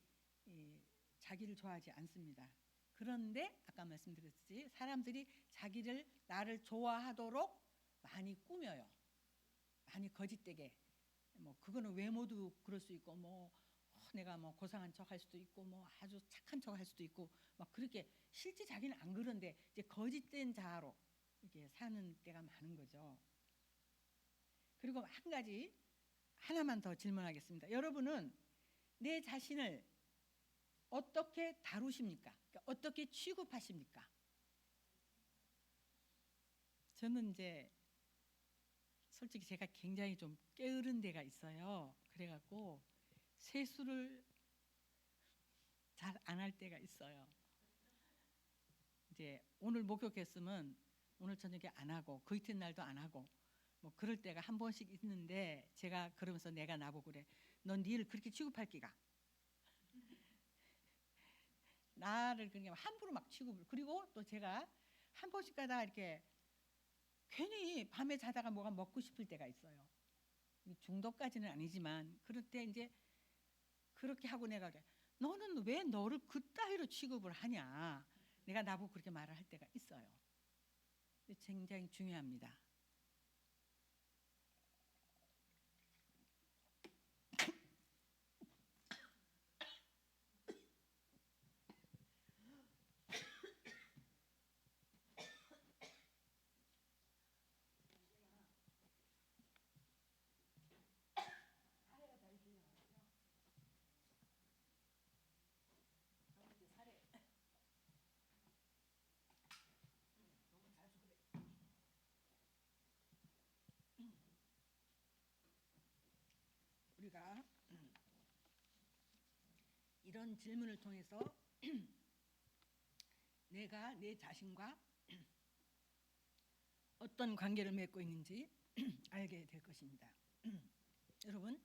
자기를 좋아하지 않습니다. 그런데 아까 말씀드렸듯이 사람들이 자기를 나를 좋아하도록 많이 꾸며요. 많이 거짓되게. 뭐 그거는 외모도 그럴 수 있고, 뭐 내가 뭐 고상한 척할 수도 있고, 뭐 아주 착한 척할 수도 있고, 막 그렇게 실제 자기는 안 그런데 이제 거짓된 자아로 이렇게 사는 때가 많은 거죠. 그리고 한 가지 하나만 더 질문하겠습니다. 여러분은 내 자신을 어떻게 다루십니까? 그러니까 어떻게 취급하십니까? 저는 이제 솔직히 제가 굉장히 좀 게으른 데가 있어요. 그래갖고 세수를 잘 안 할 때가 있어요. 이제 오늘 목욕했으면 오늘 저녁에 안 하고 그 이튿날도 안 하고 뭐 그럴 때가 한 번씩 있는데, 제가 그러면서 내가 나보고 그래, 넌 니를 그렇게 취급할 기가, 나를 그냥 함부로 막 취급을. 그리고 또 제가 한 번씩 가다가 이렇게 괜히 밤에 자다가 뭐가 먹고 싶을 때가 있어요. 중독까지는 아니지만 그럴 때 이제 그렇게 하고 내가 그래, 너는 왜 너를 그따위로 취급을 하냐, 내가 나보고 그렇게 말을 할 때가 있어요. 굉장히 중요합니다. 우리가 이런 질문을 통해서 내가 내 자신과 어떤 관계를 맺고 있는지 알게 될 것입니다. 여러분,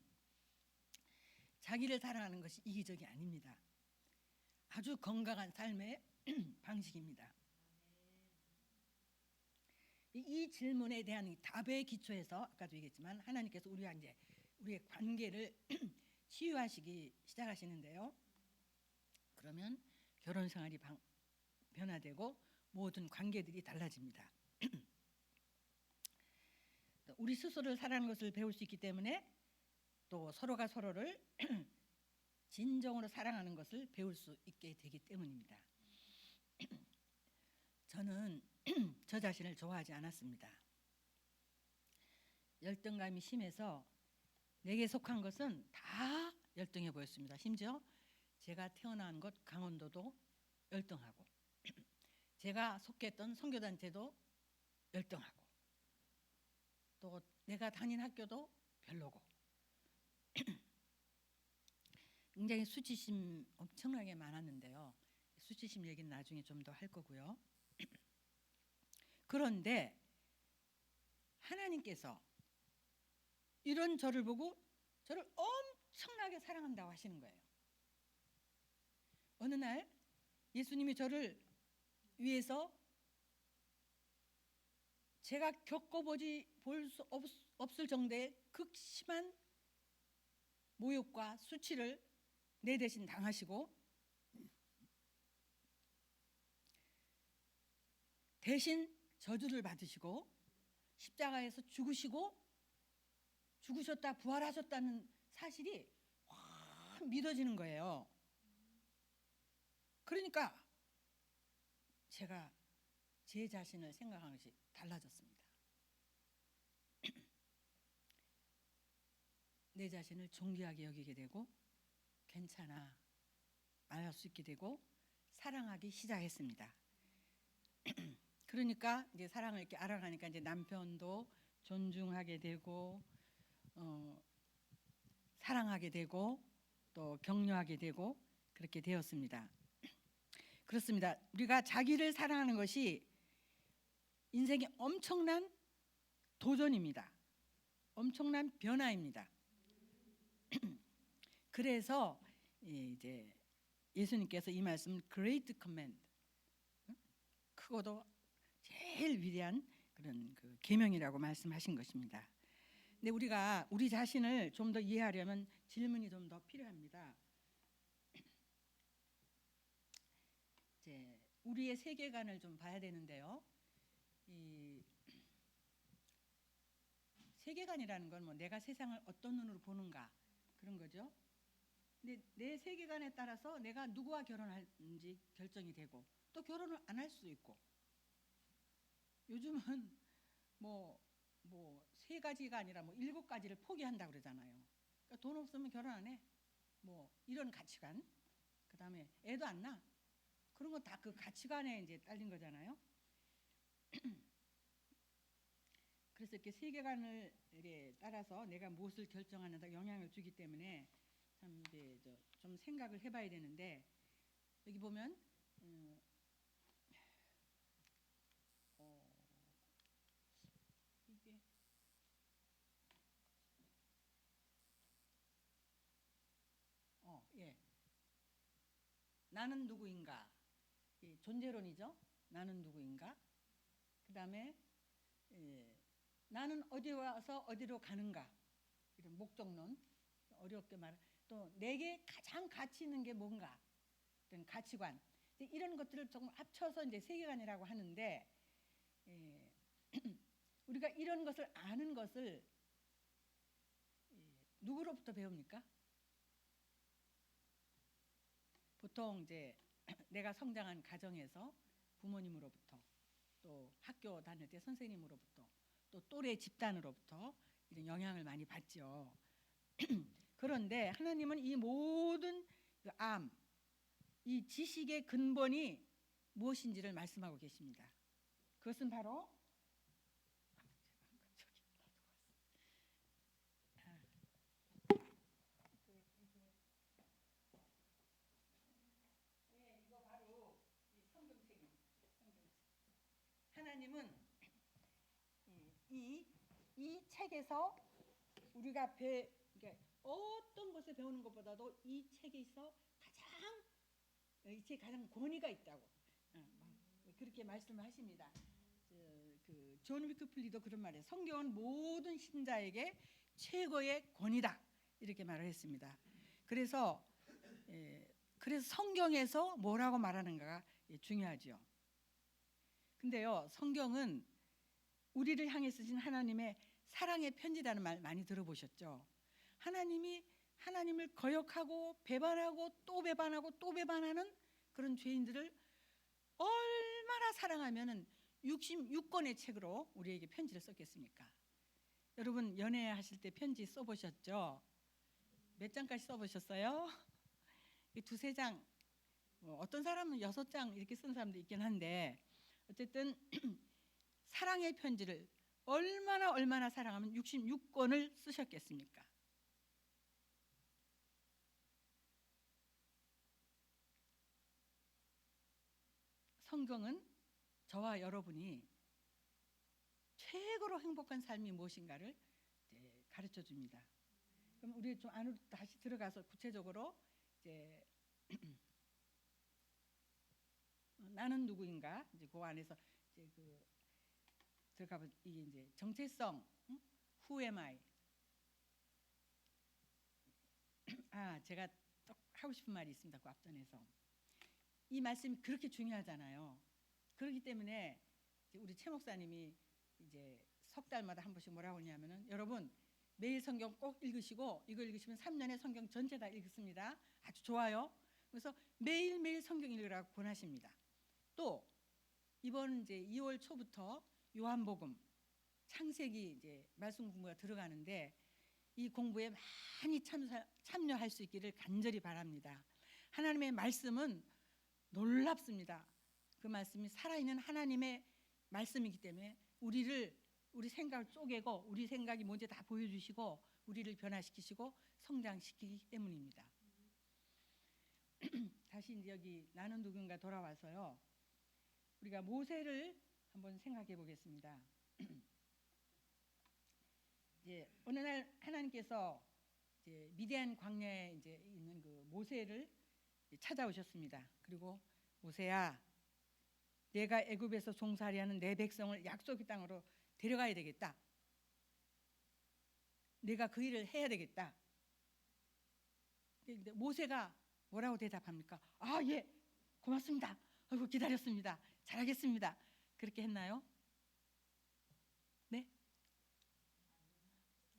자기를 사랑하는 것이 이기적이 아닙니다. 아주 건강한 삶의 방식입니다. 이 질문에 대한 답의 기초에서 아까도 얘기했지만 하나님께서 우리가 이제 우리의 관계를 치유하시기 시작하시는데요. 그러면 결혼 생활이 변화되고 모든 관계들이 달라집니다. 우리 스스로를 사랑하는 것을 배울 수 있기 때문에 또 서로가 서로를 진정으로 사랑하는 것을 배울 수 있게 되기 때문입니다. 저는 저 자신을 좋아하지 않았습니다. 열등감이 심해서 내게 속한 것은 다 열등해 보였습니다. 심지어 제가 태어난 곳 강원도도 열등하고 제가 속했던 선교단체도 열등하고 또 내가 다닌 학교도 별로고 굉장히 수치심 엄청나게 많았는데요. 수치심 얘기는 나중에 좀 더 할 거고요. 그런데 하나님께서 이런 저를 보고 저를 엄청나게 사랑한다고 하시는 거예요. 어느 날 예수님이 저를 위해서 제가 겪어보지 볼 수 없을 정도의 극심한 모욕과 수치를 내 대신 당하시고 대신 저주를 받으시고 십자가에서 죽으셨다 부활하셨다는 사실이 확 믿어지는 거예요. 그러니까 제가 제 자신을 생각하는 것이 달라졌습니다. 내 자신을 존귀하게 여기게 되고 괜찮아 말할 수 있게 되고 사랑하기 시작했습니다. 그러니까 이제 사랑을 이렇게 알아가니까 이제 남편도 존중하게 되고 사랑하게 되고 또 격려하게 되고 그렇게 되었습니다. 그렇습니다. 우리가 자기를 사랑하는 것이 인생의 엄청난 도전입니다. 엄청난 변화입니다. 그래서 이제 예수님께서 이 말씀 Great Command, 크고도 제일 위대한 그런 그 계명이라고 말씀하신 것입니다. 근데 우리가 우리 자신을 좀 더 이해하려면 질문이 좀 더 필요합니다. 이제 우리의 세계관을 좀 봐야 되는데요. 이 세계관이라는 건 뭐 내가 세상을 어떤 눈으로 보는가 그런 거죠. 근데 내 세계관에 따라서 내가 누구와 결혼할지 결정이 되고 또 결혼을 안 할 수도 있고 요즘은 뭐 3가지가 아니라 뭐 7가지를 포기한다고 그러잖아요. 그러니까 돈 없으면 결혼 안 해. 뭐 이런 가치관. 그다음에 애도 안 낳아. 그런 거 다 그 가치관에 이제 딸린 거잖아요. 그래서 이렇게 세계관을 따라서 내가 무엇을 결정하는데 영향을 주기 때문에 참 이제 좀 생각을 해봐야 되는데 여기 보면 이게 예. 나는 누구인가? 존재론이죠. 나는 누구인가? 그다음에 나는 어디 와서 어디로 가는가? 이런 목적론. 어렵게 말. 또 내게 가장 가치 있는 게 뭔가? 어떤 가치관. 이런 것들을 조금 합쳐서 이제 세계관이라고 하는데 우리가 이런 것을 아는 것을 누구로부터 배웁니까? 보통 이제 내가 성장한 가정에서 부모님으로부터 또 학교 다닐 때 선생님으로부터 또 또래 집단으로부터 이런 영향을 많이 받죠. 그런데 하나님은 이 모든 이 지식의 근본이 무엇인지를 말씀하고 계십니다. 그것은 바로 하나님은 이 책에서 우리가 어떤 것을 배우는 것보다도 이 책에서 이 책에 가장 권위가 있다고 그렇게 말씀을 하십니다. 그 존 위크필리도 그런 말이에요. 성경은 모든 신자에게 최고의 권위다 이렇게 말을 했습니다. 그래서 성경에서 뭐라고 말하는가가 중요하죠. 근데요, 성경은 우리를 향해 쓰신 하나님의 사랑의 편지라는 말 많이 들어보셨죠? 하나님이 하나님을 거역하고 배반하고 또 배반하고 또 배반하는 그런 죄인들을 얼마나 사랑하면은 66권의 책으로 우리에게 편지를 썼겠습니까? 여러분 연애하실 때 편지 써보셨죠? 몇 장까지 써보셨어요? 두세 장, 어떤 사람은 6장 이렇게 쓴 사람도 있긴 한데 어쨌든 사랑의 편지를 얼마나 사랑하면 66권을 쓰셨겠습니까? 성경은 저와 여러분이 최고로 행복한 삶이 무엇인가를 가르쳐 줍니다. 그럼 우리 좀 안으로 다시 들어가서 구체적으로 이제 나는 누구인가 이제 그 안에서 이제 들어가면 이게 이제 정체성, Who am I? 제가 또 하고 싶은 말이 있습니다. 그 앞전에서 이 말씀이 그렇게 중요하잖아요. 그렇기 때문에 우리 최 목사님이 이제 석 달마다 한 번씩 뭐라고 하냐면은 여러분 매일 성경 꼭 읽으시고 이거 읽으시면 3년의 성경 전체 다 읽습니다. 아주 좋아요. 그래서 매일매일 성경 읽으라고 권하십니다. 또 이번 이제 2월 초부터 요한복음, 창세기 이제 말씀 공부가 들어가는데 이 공부에 많이 참여할 수 있기를 간절히 바랍니다. 하나님의 말씀은 놀랍습니다. 그 말씀이 살아있는 하나님의 말씀이기 때문에 우리 생각을 쪼개고 우리 생각이 뭔지 다 보여주시고 우리를 변화시키시고 성장시키기 때문입니다. 다시 이제 여기 나는 누군가 돌아와서요. 우리가 모세를 한번 생각해 보겠습니다. 이제 어느 날 하나님께서 이제 미디안 광야에 이제 있는 그 모세를 찾아오셨습니다. 그리고 모세야, 내가 애굽에서 종살이하는 내 백성을 약속의 땅으로 데려가야 되겠다. 내가 그 일을 해야 되겠다. 근데 모세가 뭐라고 대답합니까? 예, 고맙습니다. 아이고 기다렸습니다. 잘하겠습니다. 그렇게 했나요? 네?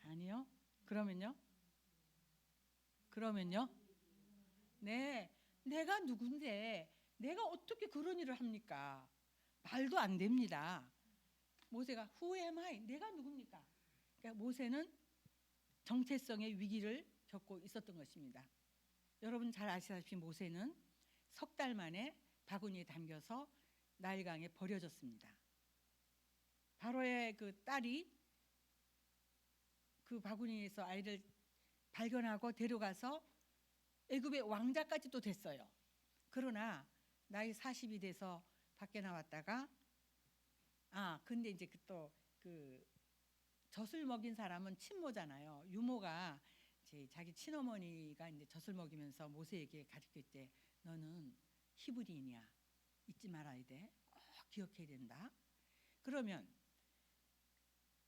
아니요. 그러면요? 네, 내가 누군데 내가 어떻게 그런 일을 합니까? 말도 안 됩니다. 모세가 Who am I? 내가 누굽니까? 그러니까 모세는 정체성의 위기를 겪고 있었던 것입니다. 여러분 잘 아시다시피 모세는 석 달 만에 바구니에 담겨서 나일강에 버려졌습니다. 바로의 그 딸이 그 바구니에서 아이를 발견하고 데려가서 애굽의 왕자까지도 됐어요. 그러나 나이 40이 돼서 밖에 나왔다가 근데 이제 그 젖을 먹인 사람은 친모잖아요. 유모가 이제 자기 친어머니가 이제 젖을 먹이면서 모세에게 가르쳤대. 너는 히브리인이야. 잊지 말아야 돼. 꼭 기억해야 된다. 그러면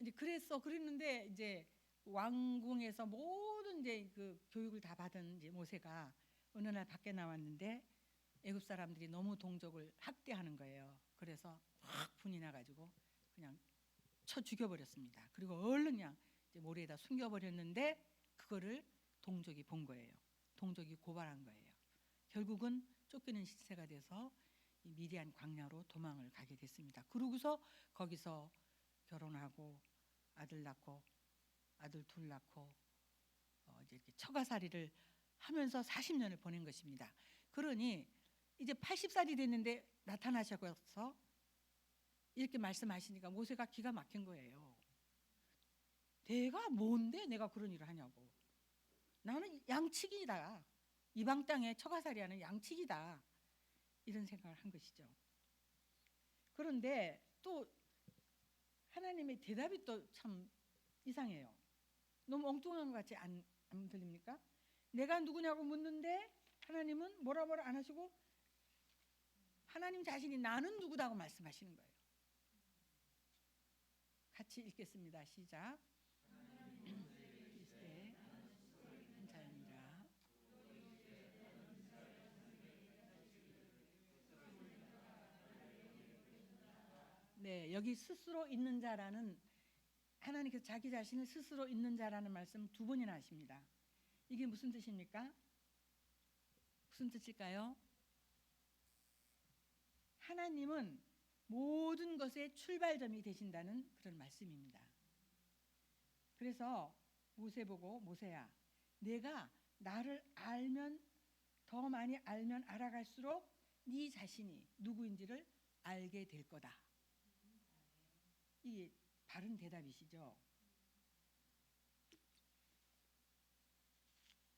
이제 그랬는데 이제 왕궁에서 모든 이제 그 교육을 다 받은 이제 모세가 어느 날 밖에 나왔는데 애굽 사람들이 너무 동족을 학대하는 거예요. 그래서 확 분이 나가지고 그냥 쳐 죽여버렸습니다. 그리고 얼른 그냥 이제 모래에다 숨겨버렸는데 그거를 동족이 본 거예요. 동족이 고발한 거예요. 결국은 쫓기는 시체가 돼서 이 미디안 광야로 도망을 가게 됐습니다. 그러고서 거기서 결혼하고 아들 낳고 아들 둘 낳고 이제 이렇게 처가살이를 하면서 40년을 보낸 것입니다. 그러니 이제 80살이 됐는데 나타나셔서 이렇게 말씀하시니까 모세가 기가 막힌 거예요. 내가 뭔데 내가 그런 일을 하냐고. 나는 양치기다. 이방 땅에 처가살이하는 양치기다. 이런 생각을 한 것이죠. 그런데 또 하나님의 대답이 또 참 이상해요. 너무 엉뚱한 것 같이 안 들립니까? 내가 누구냐고 묻는데 하나님은 뭐라 안 하시고 하나님 자신이 나는 누구다고 말씀하시는 거예요. 같이 읽겠습니다. 시작. 그리스도의 한 자입니다. 네, 여기 스스로 있는 자라는 하나님께서 자기 자신을 스스로 있는 자라는 말씀 두 번이나 하십니다. 이게 무슨 뜻입니까? 무슨 뜻일까요? 하나님은 모든 것의 출발점이 되신다는 그런 말씀입니다. 그래서 모세 보고 모세야, 내가 나를 알면 더 많이 알면 알아갈수록 네 자신이 누구인지를 알게 될 거다. 이게 바른 대답이시죠.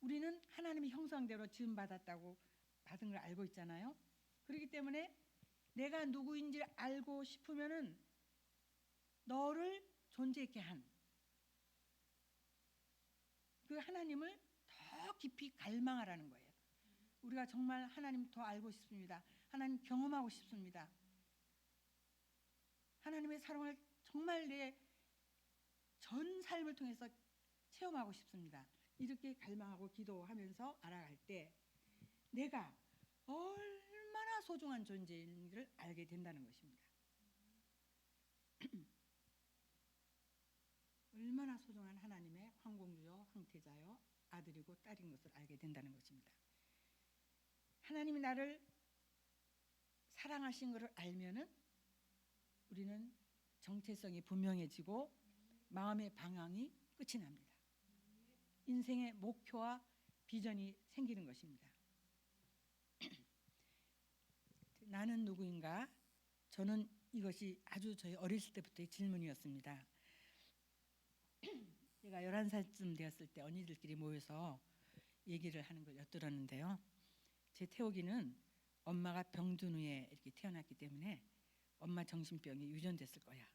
우리는 하나님의 형상대로 지음 받았다고 받은 걸 알고 있잖아요. 그렇기 때문에 내가 누구인지 알고 싶으면은 너를 존재있게 한 그 하나님을 더 깊이 갈망하라는 거예요. 우리가 정말 하나님 더 알고 싶습니다. 하나님 경험하고 싶습니다. 하나님의 사랑을 정말 내 전 삶을 통해서 체험하고 싶습니다. 이렇게 갈망하고 기도하면서 알아갈 때 내가 얼마나 소중한 존재인지를 알게 된다는 것입니다. 얼마나 소중한 하나님의 황공주요 황태자요 아들이고 딸인 것을 알게 된다는 것입니다. 하나님이 나를 사랑하신 것을 알면은 우리는 정체성이 분명해지고 마음의 방향이 끝이 납니다. 인생의 목표와 비전이 생기는 것입니다. 나는 누구인가? 저는 이것이 아주 저희 어렸을 때부터의 질문이었습니다. 제가 11살쯤 되었을 때 언니들끼리 모여서 얘기를 하는 걸 엿들었는데요. 제 태호기는 엄마가 병든 후에 이렇게 태어났기 때문에 엄마 정신병이 유전됐을 거야.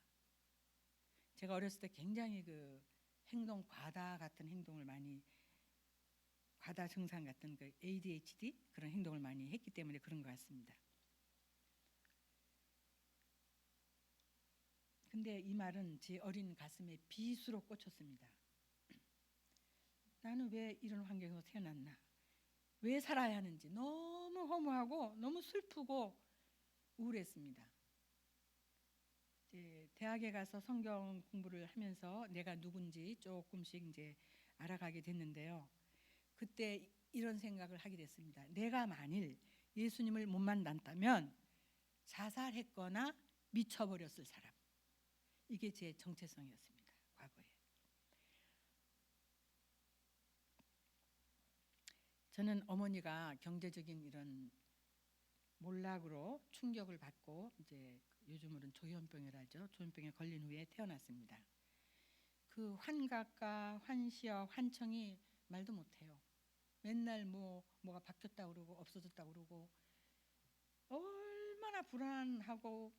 제가 어렸을 때 굉장히 그 행동 과다 같은 행동을 많이 과다 증상 같은 그 ADHD 그런 행동을 많이 했기 때문에 그런 것 같습니다. 근데 이 말은 제 어린 가슴에 비수로 꽂혔습니다. 나는 왜 이런 환경에서 태어났나? 왜 살아야 하는지 너무 허무하고 너무 슬프고 우울했습니다. 이제 대학에 가서 성경 공부를 하면서 내가 누군지 조금씩 이제 알아가게 됐는데요. 그때 이런 생각을 하게 됐습니다. 내가 만일 예수님을 못 만났다면 자살했거나 미쳐버렸을 사람. 이게 제 정체성이었습니다. 과거에. 저는 어머니가 경제적인 이런 몰락으로 충격을 받고 이제 요즘으로는 조현병이라죠. 조현병에 걸린 후에 태어났습니다. 그 환각과 환시와 환청이 말도 못해요. 맨날 뭐가 바뀌었다 그러고 없어졌다 그러고 얼마나 불안하고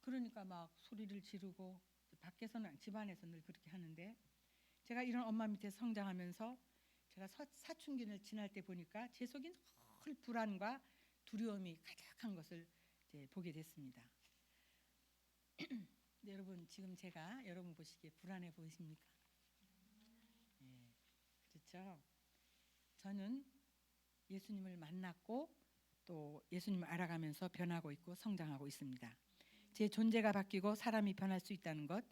그러니까 막 소리를 지르고 밖에서는 집안에서 늘 그렇게 하는데 제가 이런 엄마 밑에 성장하면서 제가 사춘기를 지날 때 보니까 제 속에 늘 불안과 두려움이 가득한 것을 이제 보게 됐습니다. 여러분 지금 제가 여러분 보시기에 불안해 보이십니까? 네, 그렇죠. 저는 예수님을 만났고 또 예수님을 알아가면서 변하고 있고 성장하고 있습니다. 제 존재가 바뀌고 사람이 변할 수 있다는 것,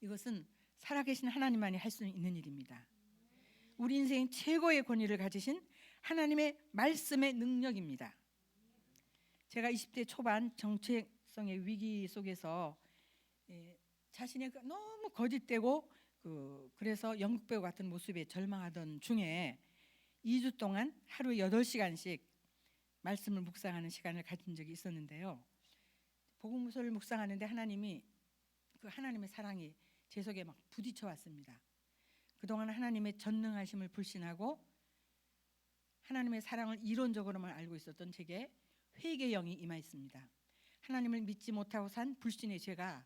이것은 살아계신 하나님만이 할 수 있는 일입니다. 우리 인생 최고의 권위를 가지신 하나님의 말씀의 능력입니다. 제가 20대 초반 정체성의 위기 속에서 자신의 너무 거짓되고 그래서 연극 배우 같은 모습에 절망하던 중에 2주 동안 하루에 8시간씩 말씀을 묵상하는 시간을 가진 적이 있었는데요. 복음서를 묵상하는데 하나님이 그 하나님의 사랑이 제 속에 막 부딪혀 왔습니다. 그동안 하나님의 전능하심을 불신하고 하나님의 사랑을 이론적으로만 알고 있었던 제게 회개의 영이 임하였습니다. 하나님을 믿지 못하고 산 불신의 죄가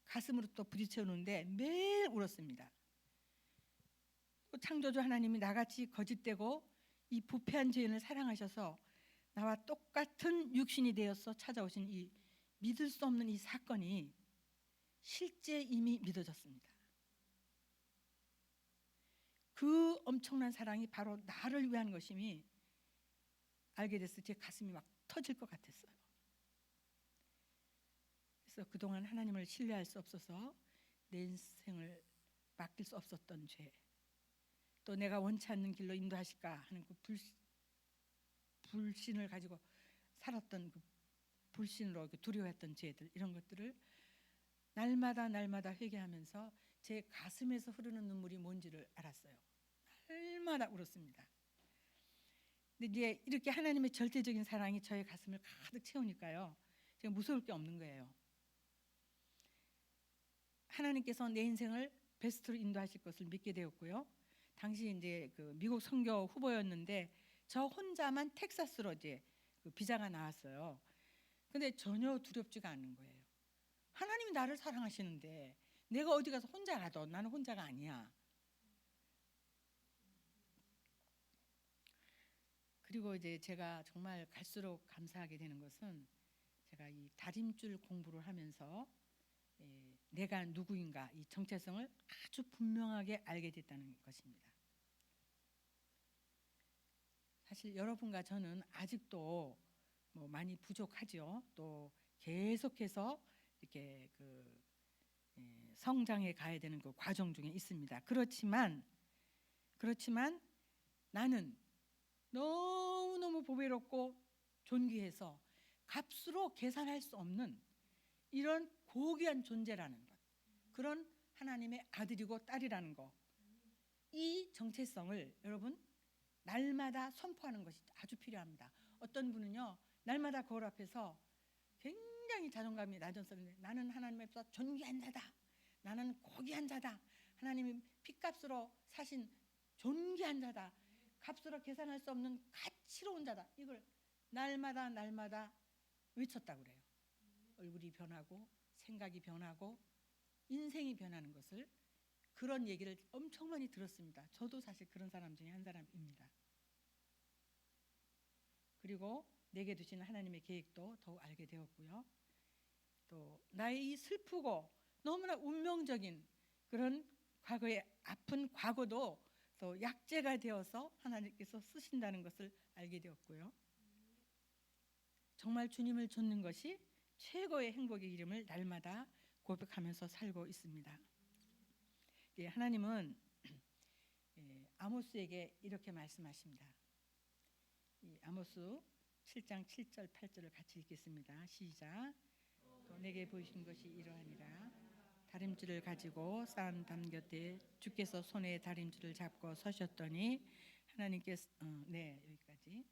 가슴으로 또 부딪혀 오는데 매일 울었습니다. 또 창조주 하나님이 나같이 거짓되고 이 부패한 죄인을 사랑하셔서 나와 똑같은 육신이 되어서 찾아오신 이 믿을 수 없는 이 사건이 실제 이미 믿어졌습니다. 그 엄청난 사랑이 바로 나를 위한 것임이 알게 됐을 때 제 가슴이 막 터질 것 같았어요. 그래서 그동안 하나님을 신뢰할 수 없어서 내 인생을 맡길 수 없었던 죄, 또 내가 원치 않는 길로 인도하실까 하는 그 불신을 가지고 살았던 그 불신으로 두려워했던 죄들, 이런 것들을 날마다 회개하면서 제 가슴에서 흐르는 눈물이 뭔지를 알았어요. 날마다 울었습니다. 근데 이제 이렇게 하나님의 절대적인 사랑이 저의 가슴을 가득 채우니까요, 제가 무서울 게 없는 거예요. 하나님께서 내 인생을 베스트로 인도하실 것을 믿게 되었고요. 당시 이제 그 미국 선교 후보였는데 저 혼자만 텍사스로 이제 그 비자가 나왔어요. 근데 전혀 두렵지가 않은 거예요. 하나님이 나를 사랑하시는데 내가 어디 가서 혼자 가도 나는 혼자가 아니야. 그리고 이제 제가 정말 갈수록 감사하게 되는 것은 제가 이 다림줄 공부를 하면서 내가 누구인가, 이 정체성을 아주 분명하게 알게 됐다는 것입니다. 사실 여러분과 저는 아직도 뭐 많이 부족하죠. 또 계속해서 이렇게 그 성장해 가야 되는 그 과정 중에 있습니다. 그렇지만 나는 너무너무 보배롭고 존귀해서 값으로 계산할 수 없는 이런 고귀한 존재라는 것, 그런 하나님의 아들이고 딸이라는 것, 이 정체성을 여러분 날마다 선포하는 것이 아주 필요합니다. 어떤 분은요, 날마다 거울 앞에서 굉장히 자존감이 낮은 사람인데 나는 하나님 앞에서 존귀한 자다, 나는 고귀한 자다, 하나님이 핏값으로 사신 존귀한 자다, 값으로 계산할 수 없는 가치로운 자다, 이걸 날마다 외쳤다고 그래요. 얼굴이 변하고 생각이 변하고 인생이 변하는 것을, 그런 얘기를 엄청 많이 들었습니다. 저도 사실 그런 사람 중에 한 사람입니다. 그리고 내게 두신 하나님의 계획도 더욱 알게 되었고요. 또 나의 이 슬프고 너무나 운명적인 그런 과거의 아픈 과거도 또 약재가 되어서 하나님께서 쓰신다는 것을 알게 되었고요. 정말 주님을 좇는 것이 최고의 행복의 이름을 날마다 고백하면서 살고 있습니다. 하나님은 아모스에게 이렇게 말씀하십니다. 이 아모스 7장 7절 8절을 같이 읽겠습니다. 시작. 또 내게 보이신 것이 이러하니라. 다림줄을 가지고 쌓은 담 곁에 주께서 손에 다림줄을 잡고 서셨더니 하나님께서 여기까지.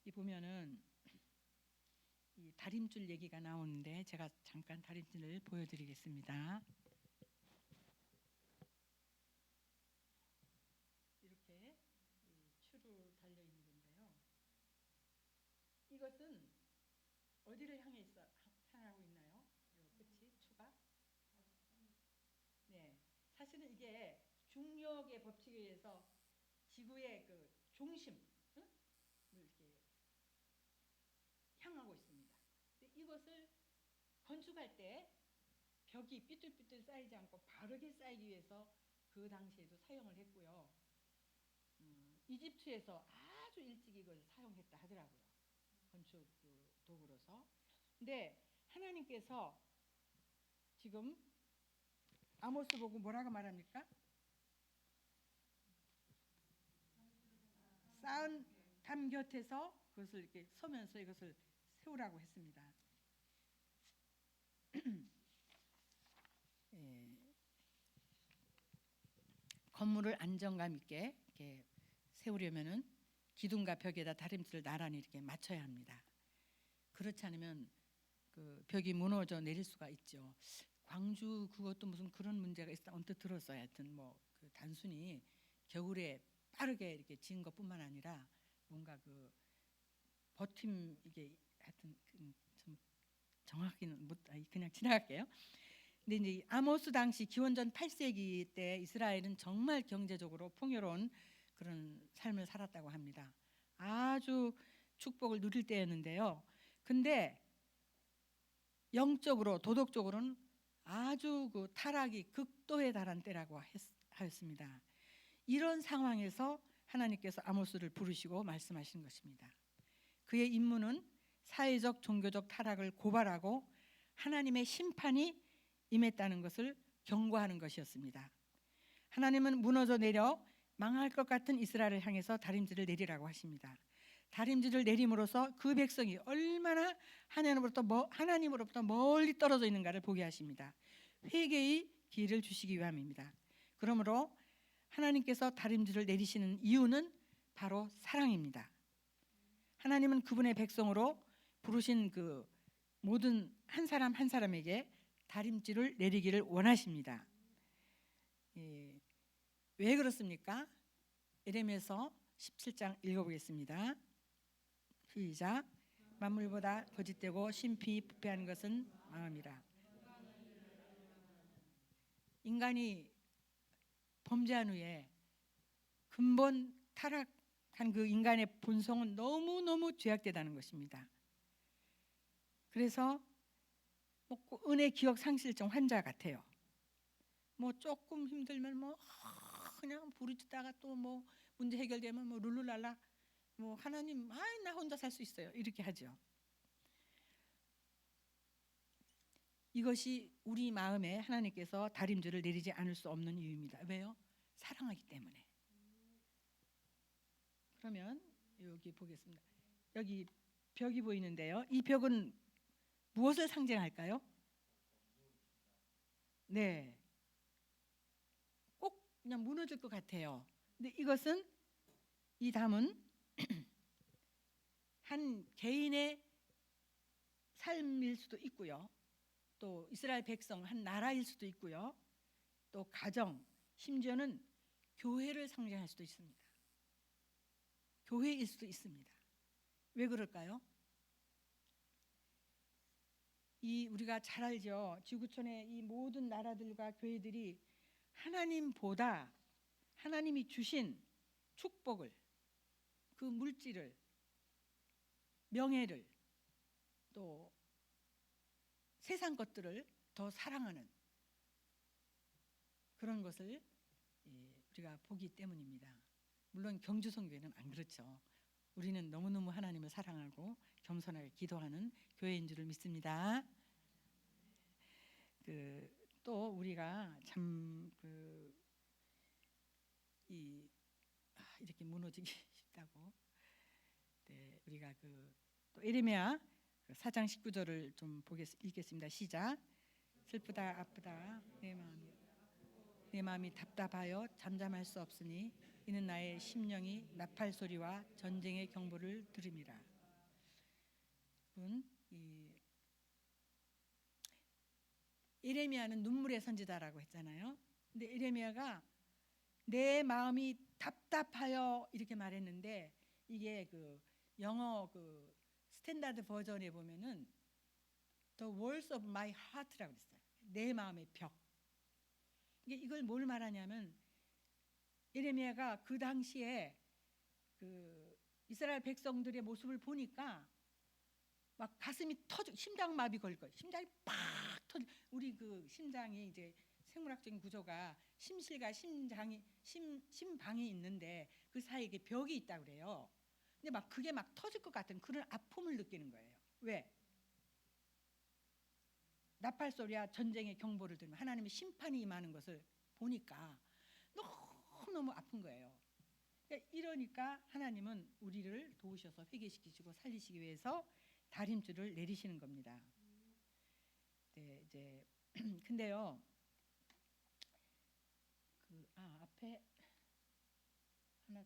이 보면은 이 다림줄 얘기가 나오는데 제가 잠깐 다림줄을 보여드리겠습니다. 이렇게 추로 달려 있는 건데요. 이것은 어디를 향하고 있나요? 끝이 추가? 사실은 이게 중력의 법칙에 의해서 지구의 그 중심을 이렇게 향하고 있습니다. 이것을 건축할 때 벽이 삐뚤삐뚤 쌓이지 않고 바르게 쌓이기 위해서 그 당시에도 사용을 했고요. 이집트에서 아주 일찍 이걸 사용했다 하더라고요. 건축 그 도구로서. 근데 하나님께서 지금 아모스 보고 뭐라고 말합니까? 쌓은 담 곁에서 그것을 이렇게 서면서 이것을 세우라고 했습니다. 건물을 안정감 있게 이렇게 세우려면은 기둥과 벽에다 다림줄을 나란히 이렇게 맞춰야 합니다. 그렇지 않으면 그 벽이 무너져 내릴 수가 있죠. 광주 그것도 무슨 그런 문제가 있다 언뜻 들었어요. 하여튼 뭐 그 단순히 겨울에 빠르게 이렇게 지은 것뿐만 아니라 뭔가 그 버팀 이게 하여튼 좀 정확히는 못 그냥 지나갈게요. 근데 이제 아모스 당시 기원전 8세기 때 이스라엘은 정말 경제적으로 풍요로운 그런 삶을 살았다고 합니다. 아주 축복을 누릴 때였는데요. 근데 영적으로 도덕적으로는 아주 그 타락이 극도에 달한 때라고 하였습니다. 이런 상황에서 하나님께서 아모스를 부르시고 말씀하시는 것입니다. 그의 임무는 사회적 종교적 타락을 고발하고 하나님의 심판이 임했다는 것을 경고하는 것이었습니다. 하나님은 무너져 내려 망할 것 같은 이스라엘을 향해서 다림질을 내리라고 하십니다. 다림질을 내림으로써 그 백성이 얼마나 하나님으로부터 멀리 떨어져 있는가를 보게 하십니다. 회개의 기회를 주시기 위함입니다. 그러므로 하나님께서 다림질을 내리시는 이유는 바로 사랑입니다. 하나님은 그분의 백성으로 부르신 그 모든 한 사람 한 사람에게 다림질을 내리기를 원하십니다. 왜 그렇습니까? 예레미야서 17장 읽어보겠습니다. 시작. 만물보다 거짓되고 심히 부패한 것은 마음이라. 인간이 범죄한 후에 근본 타락한 그 인간의 본성은 너무너무 죄악되다는 것입니다. 그래서 은혜 기억 상실증 환자 같아요. 조금 힘들면 그냥 부르짖다가 또 문제 해결되면 룰루랄라 하나님 나 혼자 살 수 있어요 이렇게 하죠. 이것이 우리 마음에 하나님께서 다림질을 내리지 않을 수 없는 이유입니다. 왜요? 사랑하기 때문에. 그러면 여기 보겠습니다. 여기 벽이 보이는데요. 이 벽은 무엇을 상징할까요? 네, 꼭 그냥 무너질 것 같아요. 근데 이 담은 한 개인의 삶일 수도 있고요. 또 이스라엘 백성 한 나라일 수도 있고요. 또 가정, 심지어는 교회를 상징할 수도 있습니다. 교회일 수도 있습니다. 왜 그럴까요? 우리가 잘 알죠. 지구촌의 이 모든 나라들과 교회들이 하나님보다 하나님이 주신 축복을, 그 물질을, 명예를, 또 세상 것들을 더 사랑하는 그런 것을 우리가 보기 때문입니다. 물론 경주선교회는 안 그렇죠. 우리는 너무너무 하나님을 사랑하고 겸손하게 기도하는 교회인 줄을 믿습니다. 또 우리가 참 이렇게 무너지기 쉽다고. 네, 우리가 또 예레미야 4장 19절을 좀 읽겠습니다. 시작. 슬프다 아프다 내 마음이 답답하여 잠잠할 수 없으니 이는 나의 심령이 나팔 소리와 전쟁의 경보를 들음이라. 예레미야는 눈물의 선지자라고 했잖아요. 근데 예레미야가 내 마음이 답답하여 이렇게 말했는데 이게 영어 스탠다드 버전에 보면은 The walls of my heart라고 했어요. 내 마음의 벽. 이걸 뭘 말하냐면 예레미야가 그 당시에 이스라엘 백성들의 모습을 보니까 막 가슴이 심장마비 걸 거예요. 심장이 팍 터져. 우리 심장이 이제 생물학적인 구조가 심실과 심방이 있는데 그 사이에 벽이 있다고 그래요. 근데 그게 터질 것 같은 그런 아픔을 느끼는 거예요. 왜? 나팔 소리와 전쟁의 경보를 들으면 하나님의 심판이 임하는 것을 보니까 너무너무 아픈 거예요. 이러니까 하나님은 우리를 도우셔서 회개시키시고 살리시기 위해서 다림줄을 내리시는 겁니다. 네, 이제 근데요. 앞에 하나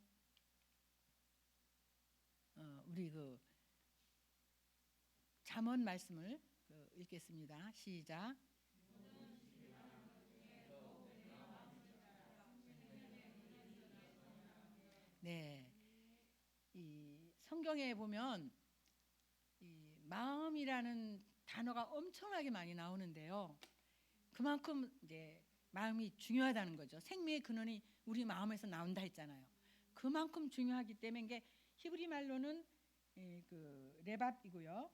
우리 잠언 말씀을 읽겠습니다. 시작. 네, 이 성경에 보면 이 마음이라는 단어가 엄청나게 많이 나오는데요. 그만큼 이제 마음이 중요하다는 거죠. 생명의 근원이 우리 마음에서 나온다 했잖아요. 그만큼 중요하기 때문에 이게 히브리 말로는 레밥이고요.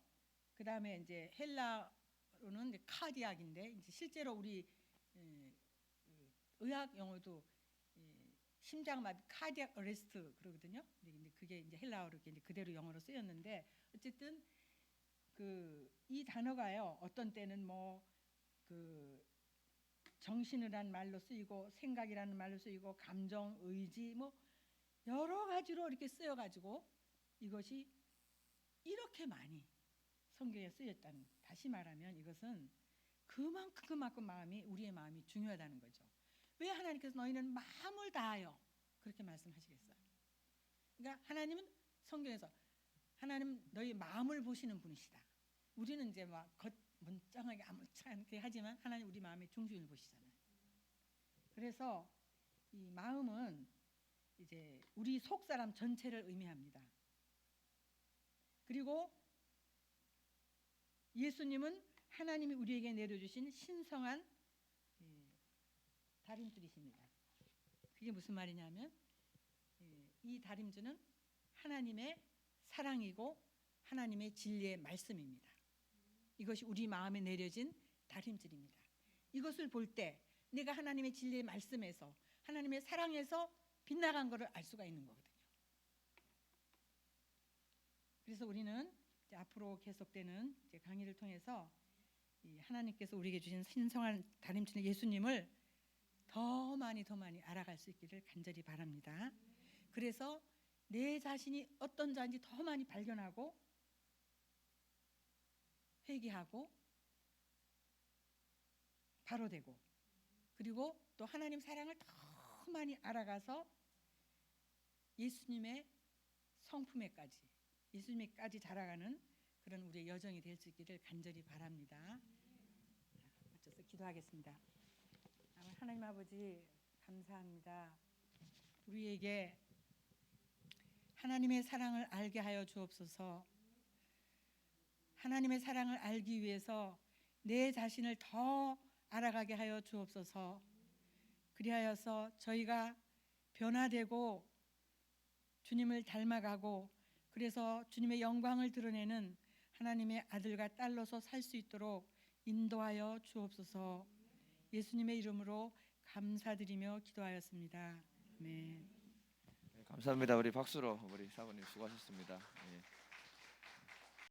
그 다음에 이제 헬라 영어로는 이제 카디악인데 이제 실제로 우리 그 의학 용어도 심장마비 카디악 어레스트 그러거든요. 근데 그게 이제 헬라어로 이제 그대로 영어로 쓰였는데 어쨌든 이 단어가요. 어떤 때는 뭐 그 정신이라는 말로 쓰이고 생각이라는 말로 쓰이고 감정, 의지 뭐 여러 가지로 이렇게 쓰여 가지고 이것이 이렇게 많이 성경에 쓰였다는, 다시 말하면 이것은 그만큼 마음이, 우리의 마음이 중요하다는 거죠. 왜 하나님께서 너희는 마음을 다하여 그렇게 말씀하시겠어요? 그러니까 하나님은 성경에서 하나님 너희 마음을 보시는 분이시다. 우리는 이제 막 겉문장하게 아무렇게 하지만 하나님 우리 마음의 중심을 보시잖아요. 그래서 이 마음은 이제 우리 속 사람 전체를 의미합니다. 그리고 예수님은 하나님이 우리에게 내려주신 신성한 다림줄이십니다. 그게 무슨 말이냐면 이 다림줄은 하나님의 사랑이고 하나님의 진리의 말씀입니다. 이것이 우리 마음에 내려진 다림줄입니다. 이것을 볼 때 내가 하나님의 진리의 말씀에서 하나님의 사랑에서 빗나간 것을 알 수가 있는 거거든요. 그래서 우리는 이제 앞으로 계속되는 이제 강의를 통해서 이 하나님께서 우리에게 주신 신성한 다림줄 예수님을 더 많이 알아갈 수 있기를 간절히 바랍니다. 그래서 내 자신이 어떤 자인지 더 많이 발견하고 회개하고 바로되고, 그리고 또 하나님 사랑을 더 많이 알아가서 예수님의 성품에까지, 예수님에까지 자라가는 그런 우리의 여정이 될 수 있기를 간절히 바랍니다. 맞춰서 기도하겠습니다. 하나님 아버지 감사합니다. 우리에게 하나님의 사랑을 알게 하여 주옵소서. 하나님의 사랑을 알기 위해서 내 자신을 더 알아가게 하여 주옵소서. 그리하여서 저희가 변화되고 주님을 닮아가고 그래서 주님의 영광을 드러내는 하나님의 아들과 딸로서 살 수 있도록 인도하여 주옵소서. 예수님의 이름으로 감사드리며 기도하였습니다. 아멘. 감사합니다. 우리 박수로 우리 사모님 수고하셨습니다. 예.